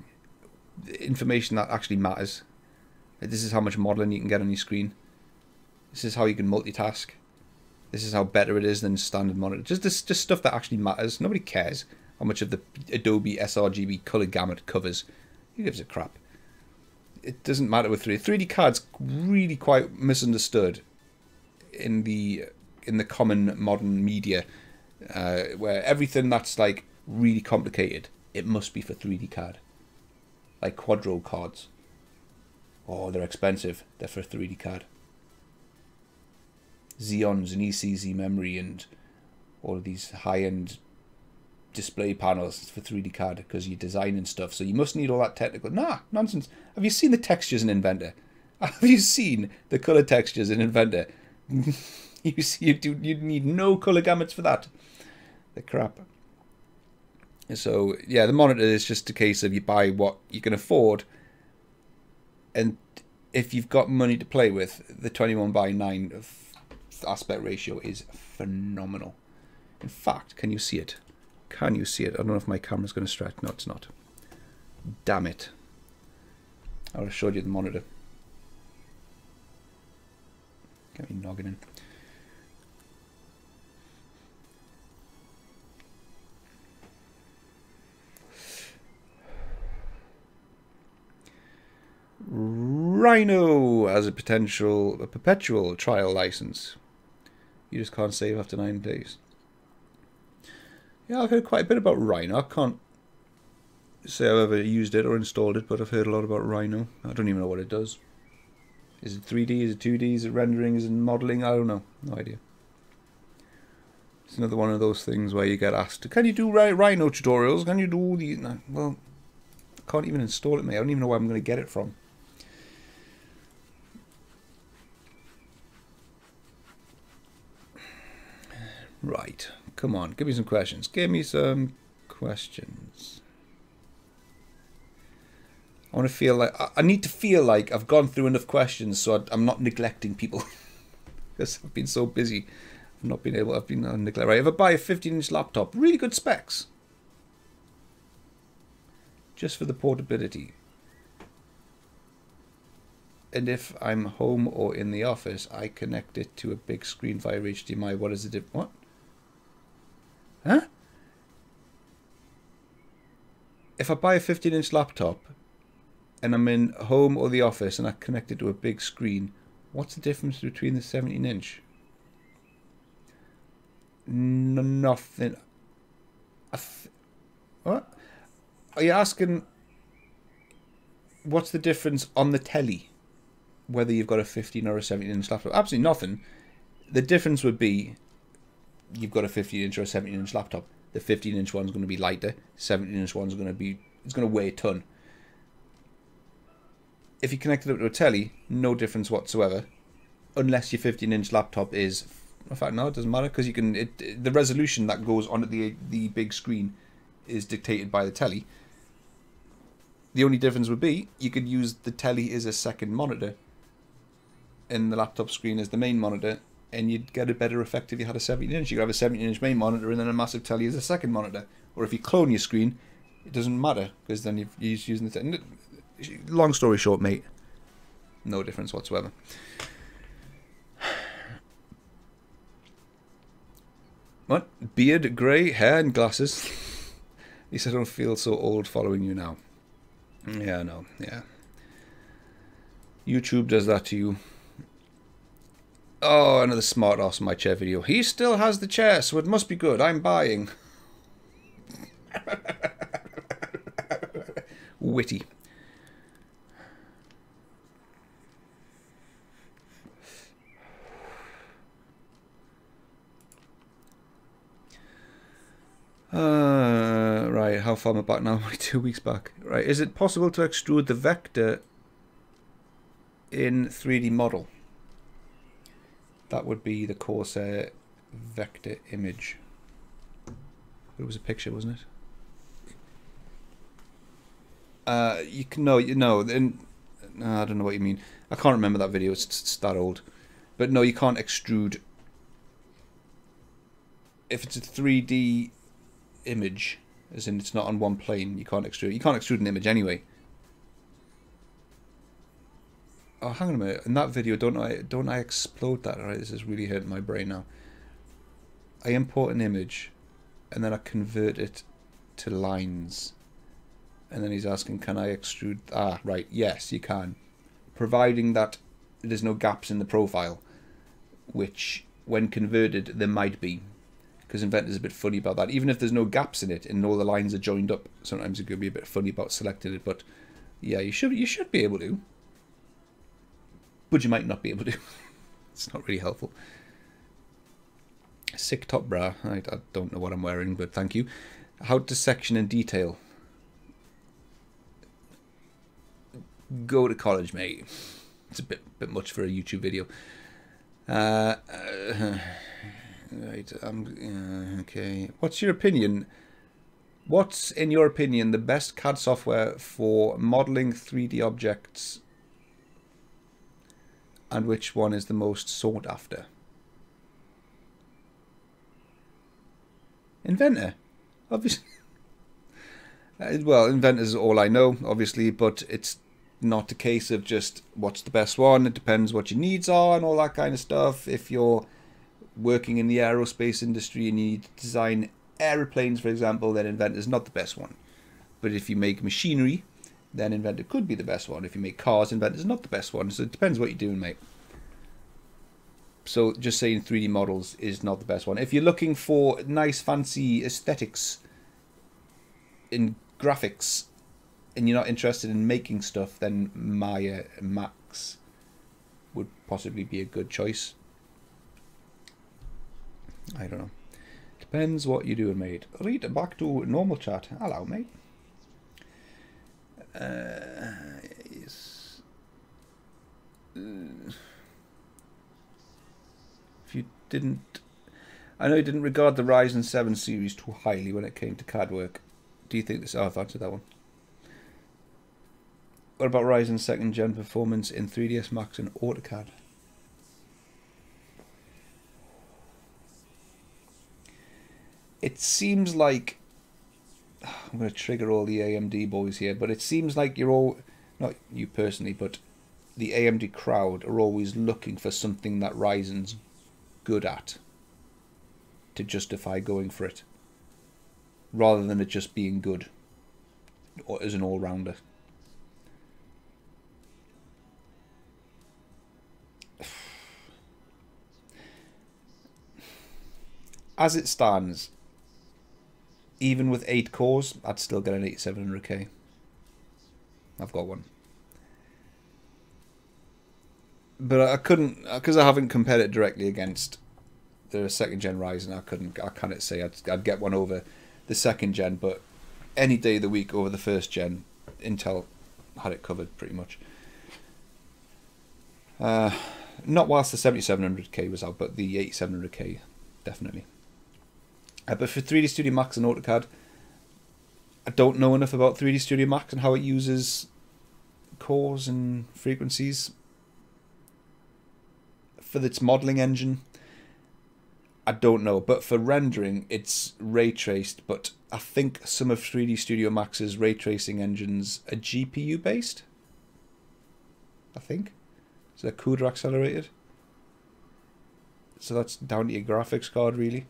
information that actually matters. This is how much modeling you can get on your screen. This is how you can multitask. This is how better it is than standard monitor. Just stuff that actually matters. Nobody cares how much of the Adobe sRGB color gamut covers. Who gives a crap? It doesn't matter with 3D cards. Really quite misunderstood in the common modern media, where everything that's like really complicated, it must be for 3D card. Like Quadro cards. Oh, they're expensive. They're for a 3D card. Xeons and ECZ memory and all of these high-end display panels for 3D card because you're designing stuff. So you must need all that technical. Nah, nonsense. Have you seen the textures in Inventor? Have you seen the color textures in Inventor? you need no color gamuts for that. They're crap. So yeah, the monitor is just a case of you buy what you can afford, and if you've got money to play with, the 21:9 aspect ratio is phenomenal. In fact, can you see it? Can you see it? I don't know if my camera's going to stretch. No, it's not. Damn it. I would have showed you the monitor. Get me noggin in. Rhino as a perpetual trial license. You just can't save after 9 days. Yeah, I've heard quite a bit about Rhino. I can't say I've ever used it or installed it, but I've heard a lot about Rhino. I don't even know what it does. Is it 3D? Is it 2D? Is it rendering? Is it modeling? I don't know. No idea. It's another one of those things where you get asked, can you do Rhino tutorials? Can you do these? No, well, I can't even install it, mate. I don't even know where I'm going to get it from. Right, come on, give me some questions. Give me some questions. I want to feel like I need to feel like I've gone through enough questions, so I'm not neglecting people because I've been so busy. I've not been able. I've been neglecting. Right, if I buy a 15-inch laptop, really good specs, just for the portability, and if I'm home or in the office, I connect it to a big screen via HDMI. What is the difference? What? Huh? If I buy a 15-inch laptop and I'm in home or the office and I connect it to a big screen, what's the difference between the 17-inch? Nothing. What? Are you asking what's the difference on the telly, whether you've got a 15 or a 17-inch laptop? Absolutely nothing. The difference would be you've got a 15-inch or a 17-inch laptop. The 15-inch one's going to be lighter. 17-inch one's going to be, it's going to weigh a ton. If you connect it up to a telly, no difference whatsoever, unless your 15-inch laptop is. In fact, no, it doesn't matter because you can. The resolution that goes onto the big screen is dictated by the telly. The only difference would be you could use the telly as a second monitor, and the laptop screen as the main monitor, and you'd get a better effect if you had a 17-inch. You could have a 17-inch main monitor and then a massive telly as a second monitor. Or if you clone your screen, it doesn't matter because then you're just using the telly. Long story short, mate, no difference whatsoever. What? Beard, grey, hair and glasses. He said, I don't feel so old following you now. Yeah, no, yeah. YouTube does that to you. Oh, another smart ass in my chair video. He still has the chair, so it must be good. I'm buying. Witty. Right, how far am I back now? Only 2 weeks back. Right, is it possible to extrude the vector in 3D model? That would be the Corsair vector image. It was a picture, wasn't it? You can no, I don't know what you mean. I can't remember that video. It's that old. But no, you can't extrude. If it's a 3D image, as in it's not on one plane, you can't extrude. You can't extrude an image anyway. Oh, hang on a minute. In that video, don't I explode that? All right, this is really hurting my brain now. I import an image, and then I convert it to lines. And then he's asking, can I extrude? Ah, right. Yes, you can. Providing that there's no gaps in the profile, which, when converted, there might be. Because Inventor's a bit funny about that. Even if there's no gaps in it and all the lines are joined up, sometimes it could be a bit funny about selecting it. But yeah, you should be able to. But you might not be able to. It's not really helpful. Sick top bra. I don't know what I'm wearing, but thank you. How to section and detail. Go to college, mate. It's a bit much for a YouTube video. Right. Okay. What's your opinion? What's, in your opinion, the best CAD software for modeling 3D objects? And which one is the most sought after? Inventor, obviously. Well, Inventor's all I know, obviously, but it's not a case of just what's the best one. It depends what your needs are and all that kind of stuff. If you're working in the aerospace industry and you need to design aeroplanes, for example, then Inventor's not the best one. But if you make machinery, then Inventor could be the best one. If you make cars, Inventor's not the best one. So it depends what you're doing, mate. So just saying 3D models is not the best one. If you're looking for nice, fancy aesthetics in graphics and you're not interested in making stuff, then Maya Max would possibly be a good choice. I don't know. Depends what you're doing, mate. Read back to normal chat. Hello, mate. Yes. If you didn't... I know you didn't regard the Ryzen 7 series too highly when it came to CAD work. Do you think this... Oh, I've answered that one. What about Ryzen 2nd Gen performance in 3ds Max and AutoCAD? It seems like... I'm going to trigger all the AMD boys here, but it seems like you're all... Not you personally, but the AMD crowd are always looking for something that Ryzen's good at to justify going for it, rather than it just being good or as an all-rounder. As it stands, even with 8 cores, I'd still get an 8700K. I've got one. But I couldn't, because I haven't compared it directly against the second gen Ryzen. I can't say I'd get one over the second gen, but any day of the week over the first gen, Intel had it covered pretty much. Not whilst the 7700K was out, but the 8700K definitely. But for 3D Studio Max and AutoCAD, I don't know enough about 3D Studio Max and how it uses cores and frequencies for its modeling engine. I don't know, but for rendering, it's ray traced. But I think some of 3D Studio Max's ray tracing engines are GPU based. I think. So they're CUDA accelerated. So that's down to your graphics card, really.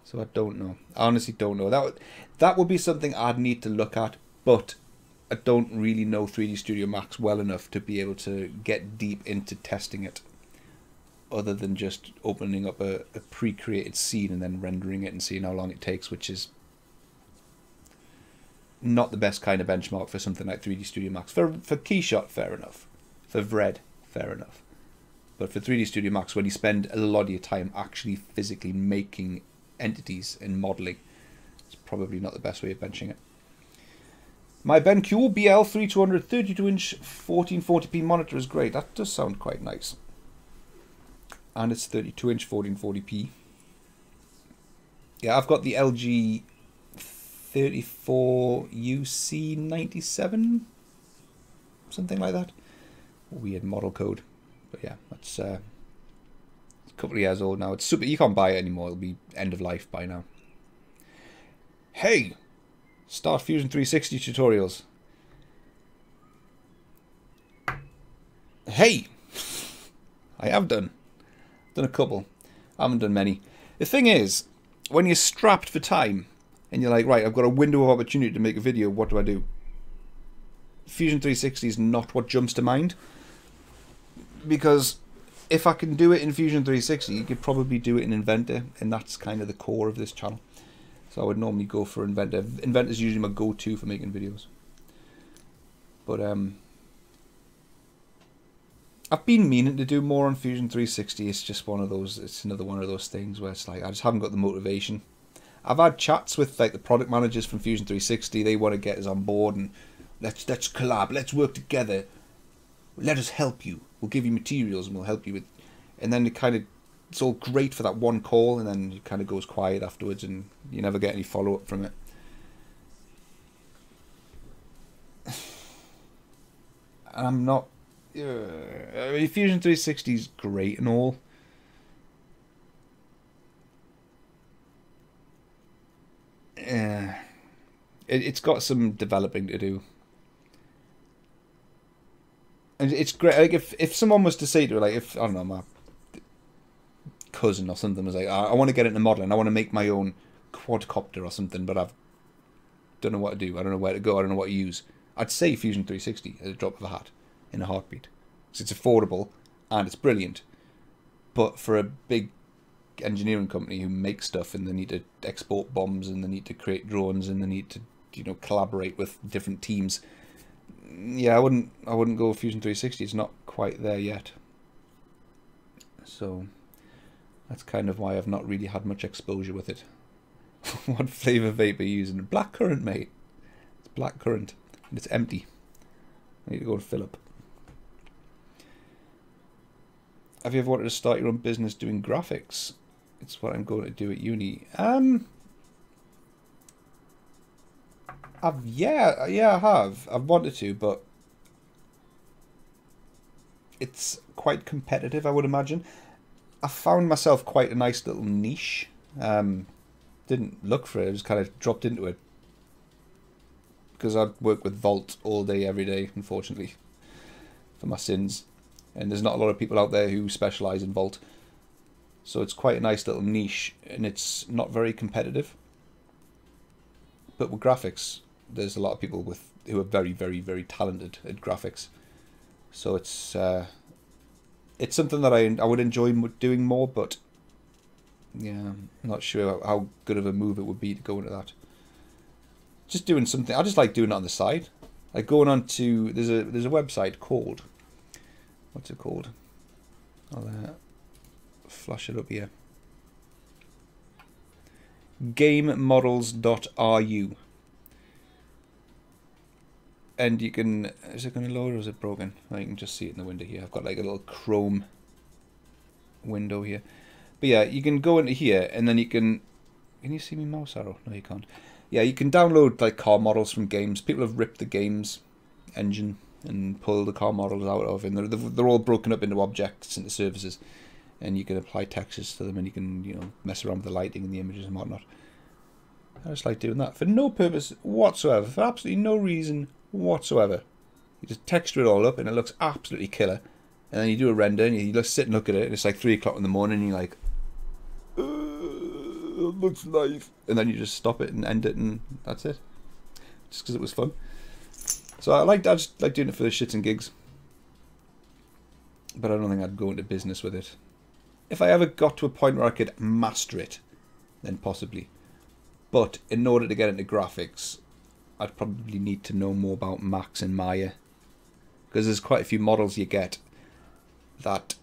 So I don't know. I honestly don't know. That would be something I'd need to look at, but I don't really know 3D Studio Max well enough to be able to get deep into testing it, other than just opening up a pre-created scene and then rendering it and seeing how long it takes, which is not the best kind of benchmark for something like 3D Studio Max. For Keyshot, fair enough. For Vred, fair enough. But for 3D Studio Max, when you spend a lot of your time actually physically making entities and modeling, it's probably not the best way of benching it. My BenQ BL3200 32-inch 1440p monitor is great. That does sound quite nice. And it's 32-inch 1440p. Yeah, I've got the LG 34UC97, something like that. Weird model code. But yeah, that's it's a couple of years old now. It's super. You can't buy it anymore. It'll be end of life by now. Hey, start Fusion 360 tutorials. Hey, I have done a couple. I haven't done many. The thing is, when you're strapped for time and you're like, right, I've got a window of opportunity to make a video, what do I do? Fusion 360 is not what jumps to mind, because if I can do it in Fusion 360, you could probably do it in Inventor, and that's kind of the core of this channel. So I would normally go for Inventor. Inventor's usually my go-to for making videos. But I've been meaning to do more on Fusion 360. It's just one of those. It's another one of those things where it's like I just haven't got the motivation. I've had chats with like the product managers from Fusion 360. They want to get us on board and let's collab. Let's work together. Let us help you. We'll give you materials and we'll help you with. And then it's all great for that one call, and then it kind of goes quiet afterwards, and you never get any follow up from it. And I'm not. I mean, Fusion 360 is great and all. It's got some developing to do. And it's great. Like if someone was to say to her, like, if I don't know, my cousin or something was like, I want to get into modeling, I want to make my own quadcopter or something, but I don't know what to do. I don't know where to go. I don't know what to use. I'd say Fusion 360 at a drop of a hat, in a heartbeat. So it's affordable and it's brilliant. But for a big engineering company who makes stuff and they need to export bombs and they need to create drones and they need to, collaborate with different teams. Yeah, I wouldn't go Fusion 360. It's not quite there yet. So that's kind of why I've not really had much exposure with it. What flavour vape are you using? Blackcurrant, mate. It's blackcurrant and it's empty. I need to go and fill up. Have you ever wanted to start your own business doing graphics? It's what I'm going to do at uni. Yeah, I have. I've wanted to, but it's quite competitive, I would imagine. I found myself quite a nice little niche. Didn't look for it, I just kind of dropped into it. Because I work with Vault all day, every day, unfortunately, for my sins. And there's not a lot of people out there who specialise in Vault. So it's quite a nice little niche, and it's not very competitive. But with graphics, there's a lot of people who are very, very, very talented at graphics. So it's something that I would enjoy doing more, but Yeah, I'm not sure how good of a move it would be to go into that. Just doing something. I just like doing it on the side. Like going on to there's a website called, what's it called? I'll flash it up here. GameModels.ru. And you can, is it going to load or is it broken? Oh, you can just see it in the window here. I've got like a little Chrome window here. But yeah, you can go into here and then can you see me mouse arrow? No, you can't. Yeah, you can download like car models from games. People have ripped the game's engine and pulled the car models out of, and they're all broken up into objects, into surfaces, and you can apply textures to them, and you can mess around with the lighting and the images and whatnot. I just like doing that for no purpose whatsoever, for absolutely no reason whatsoever. You just texture it all up, and it looks absolutely killer. And then you do a render, and you just sit and look at it, and it's like 3 o'clock in the morning, and you're like, it looks nice. And then you just stop it and end it, and that's it. Just because it was fun. So I just like doing it for the shits and gigs. But I don't think I'd go into business with it. If I ever got to a point where I could master it, then possibly. But in order to get into graphics, I'd probably need to know more about Max and Maya. Because there's quite a few models you get that,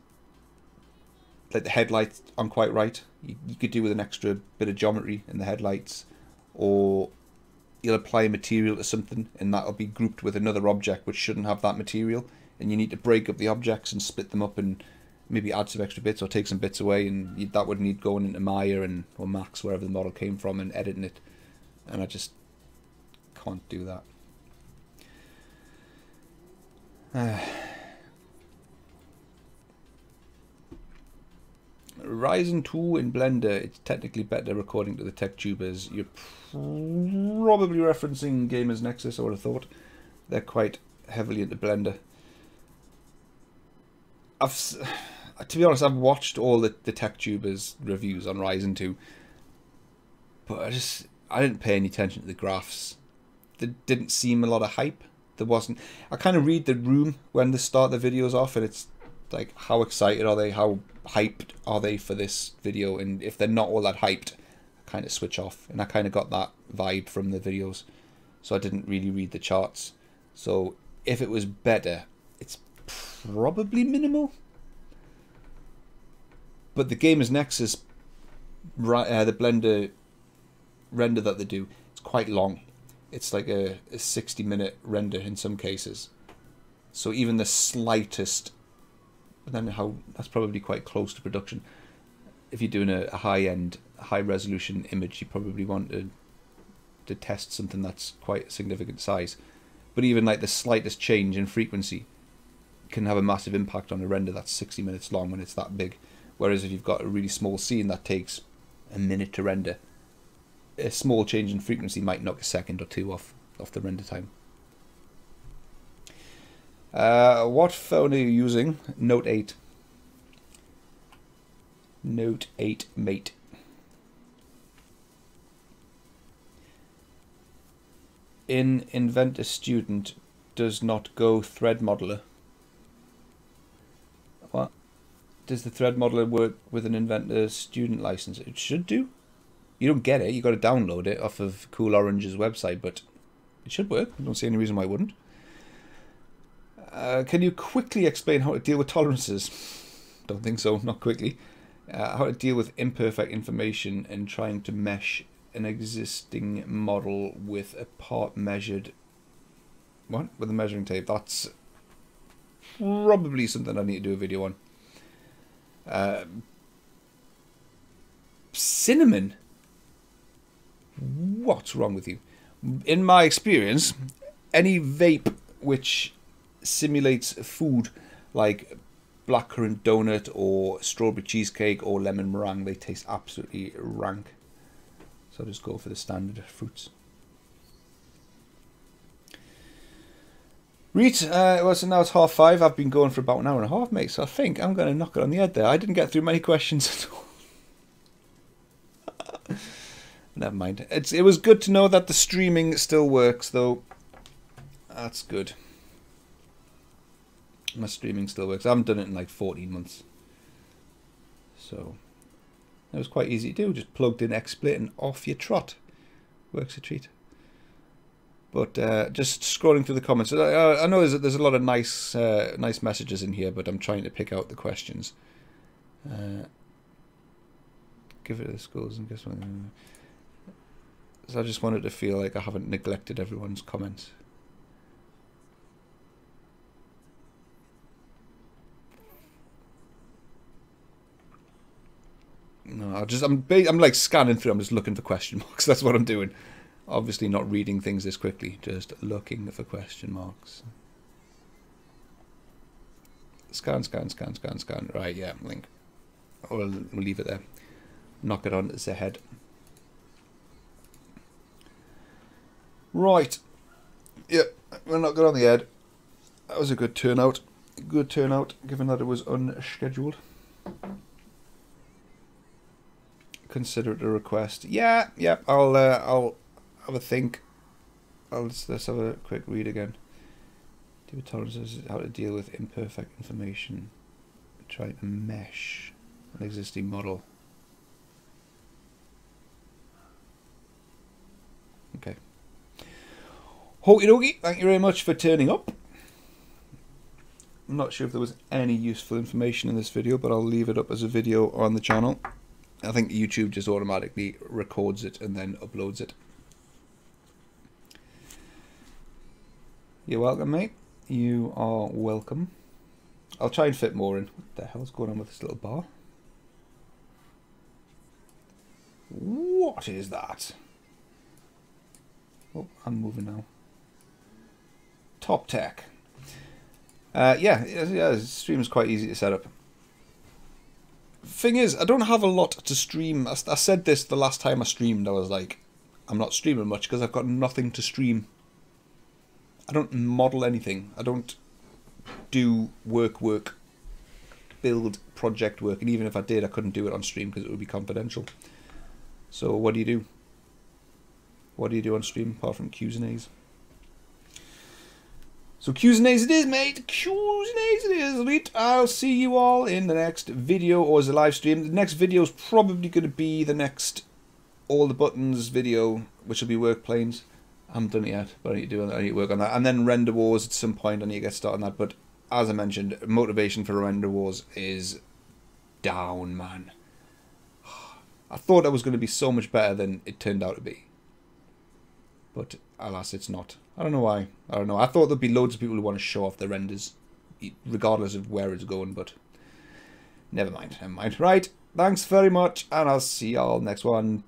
like the headlights aren't quite right. You could do with an extra bit of geometry in the headlights, or you'll apply a material to something and that'll be grouped with another object which shouldn't have that material, and you need to break up the objects and split them up and maybe add some extra bits or take some bits away, and that would need going into Maya or Max, wherever the model came from, and editing it, and I just can't do that. Ryzen 2 in Blender, it's technically better according to the tech tubers. You're probably referencing Gamers Nexus, I would have thought. They're quite heavily into Blender. To be honest, I've watched all the tech tubers reviews on Ryzen 2, but I didn't pay any attention to the graphs. There didn't seem a lot of hype. There wasn't. I kind of read the room when they start the videos off, and it's like, how excited are they? How hyped are they for this video? And if they're not all that hyped, I kind of switch off. And I kind of got that vibe from the videos, so I didn't really read the charts. So if it was better, it's probably minimal. But the Gamers Nexus, the Blender render that they do, it's quite long. It's like a 60-minute render in some cases. So even the slightest, but then that's probably quite close to production. If you're doing a high-end, high-resolution image, you probably want to test something that's quite a significant size. But even like the slightest change in frequency can have a massive impact on a render that's 60 minutes long when it's that big. Whereas if you've got a really small scene that takes a minute to render, a small change in frequency might knock a second or two off the render time. What phone are you using? Note 8. Note 8 Mate. In Inventor Student does not go thread modeler. What? Does the thread modeler work with an Inventor Student license? It should do. You don't get it. You got to download it off of Cool Orange's website, but it should work. I don't see any reason why it wouldn't. Can you quickly explain how to deal with tolerances? Don't think so, not quickly. How to deal with imperfect information and trying to mesh an existing model with a part measured... What? With a measuring tape. That's probably something I need to do a video on. Cinnamon? What's wrong with you? In my experience, any vape which simulates food like blackcurrant donut or strawberry cheesecake or lemon meringue, they taste absolutely rank. So I'll just go for the standard fruits. Reet, well, so now it's 5:30. I've been going for about an hour and a half, mate, so I think I'm going to knock it on the head there. I didn't get through many questions at all. Never mind. It was good to know that the streaming still works, though. That's good. My streaming still works. I haven't done it in like 14 months. So, It was quite easy to do. Just plugged in XSplit and off you trot. Works a treat. But just scrolling through the comments, I know there's a lot of nice nice messages in here, but I'm trying to pick out the questions. Give it the schools and guess what. So I just wanted to feel like I haven't neglected everyone's comments. No, I'm like scanning through. I'm just looking for question marks. That's what I'm doing. Obviously not reading things this quickly, just looking for question marks. Scan. Right, yeah, link. We'll leave it there. Knock it on the head. Right. Yep, we'll knock it on the head. That was a good turnout. Good turnout, given that it was unscheduled. Consider it a request. Yeah, I'll have a think. Let's have a quick read again. David Torrance says how to deal with imperfect information. Try to mesh an existing model. Okay. Okie dokie, thank you very much for turning up. I'm not sure if there was any useful information in this video, but I'll leave it up as a video on the channel. I think YouTube just automatically records it and then uploads it. You're welcome, mate. You are welcome. I'll try and fit more in. What the hell's going on with this little bar? What is that? Oh, I'm moving now. Top tech. Yeah, the stream is quite easy to set up. Thing is, I don't have a lot to stream. I said this the last time I streamed. I was like, I'm not streaming much because I've got nothing to stream. I don't model anything. I don't do work, build project work. And even if I did, I couldn't do it on stream because it would be confidential. So what do you do? What do you do on stream apart from Q's and A's? So Q's and A's it is, mate. Q's and A's it is, mate. I'll see you all in the next video or as a live stream. The next video is probably going to be the next all the buttons video, which will be work planes. I haven't done it yet, but I need to work on that. And then render wars at some point. I need to get started on that. But as I mentioned, motivation for render wars is down, man. I thought it was going to be so much better than it turned out to be. But alas, it's not. I don't know why. I don't know. I thought there'd be loads of people who want to show off their renders, regardless of where it's going, but never mind. Never mind. Right. Thanks very much, and I'll see y'all next one.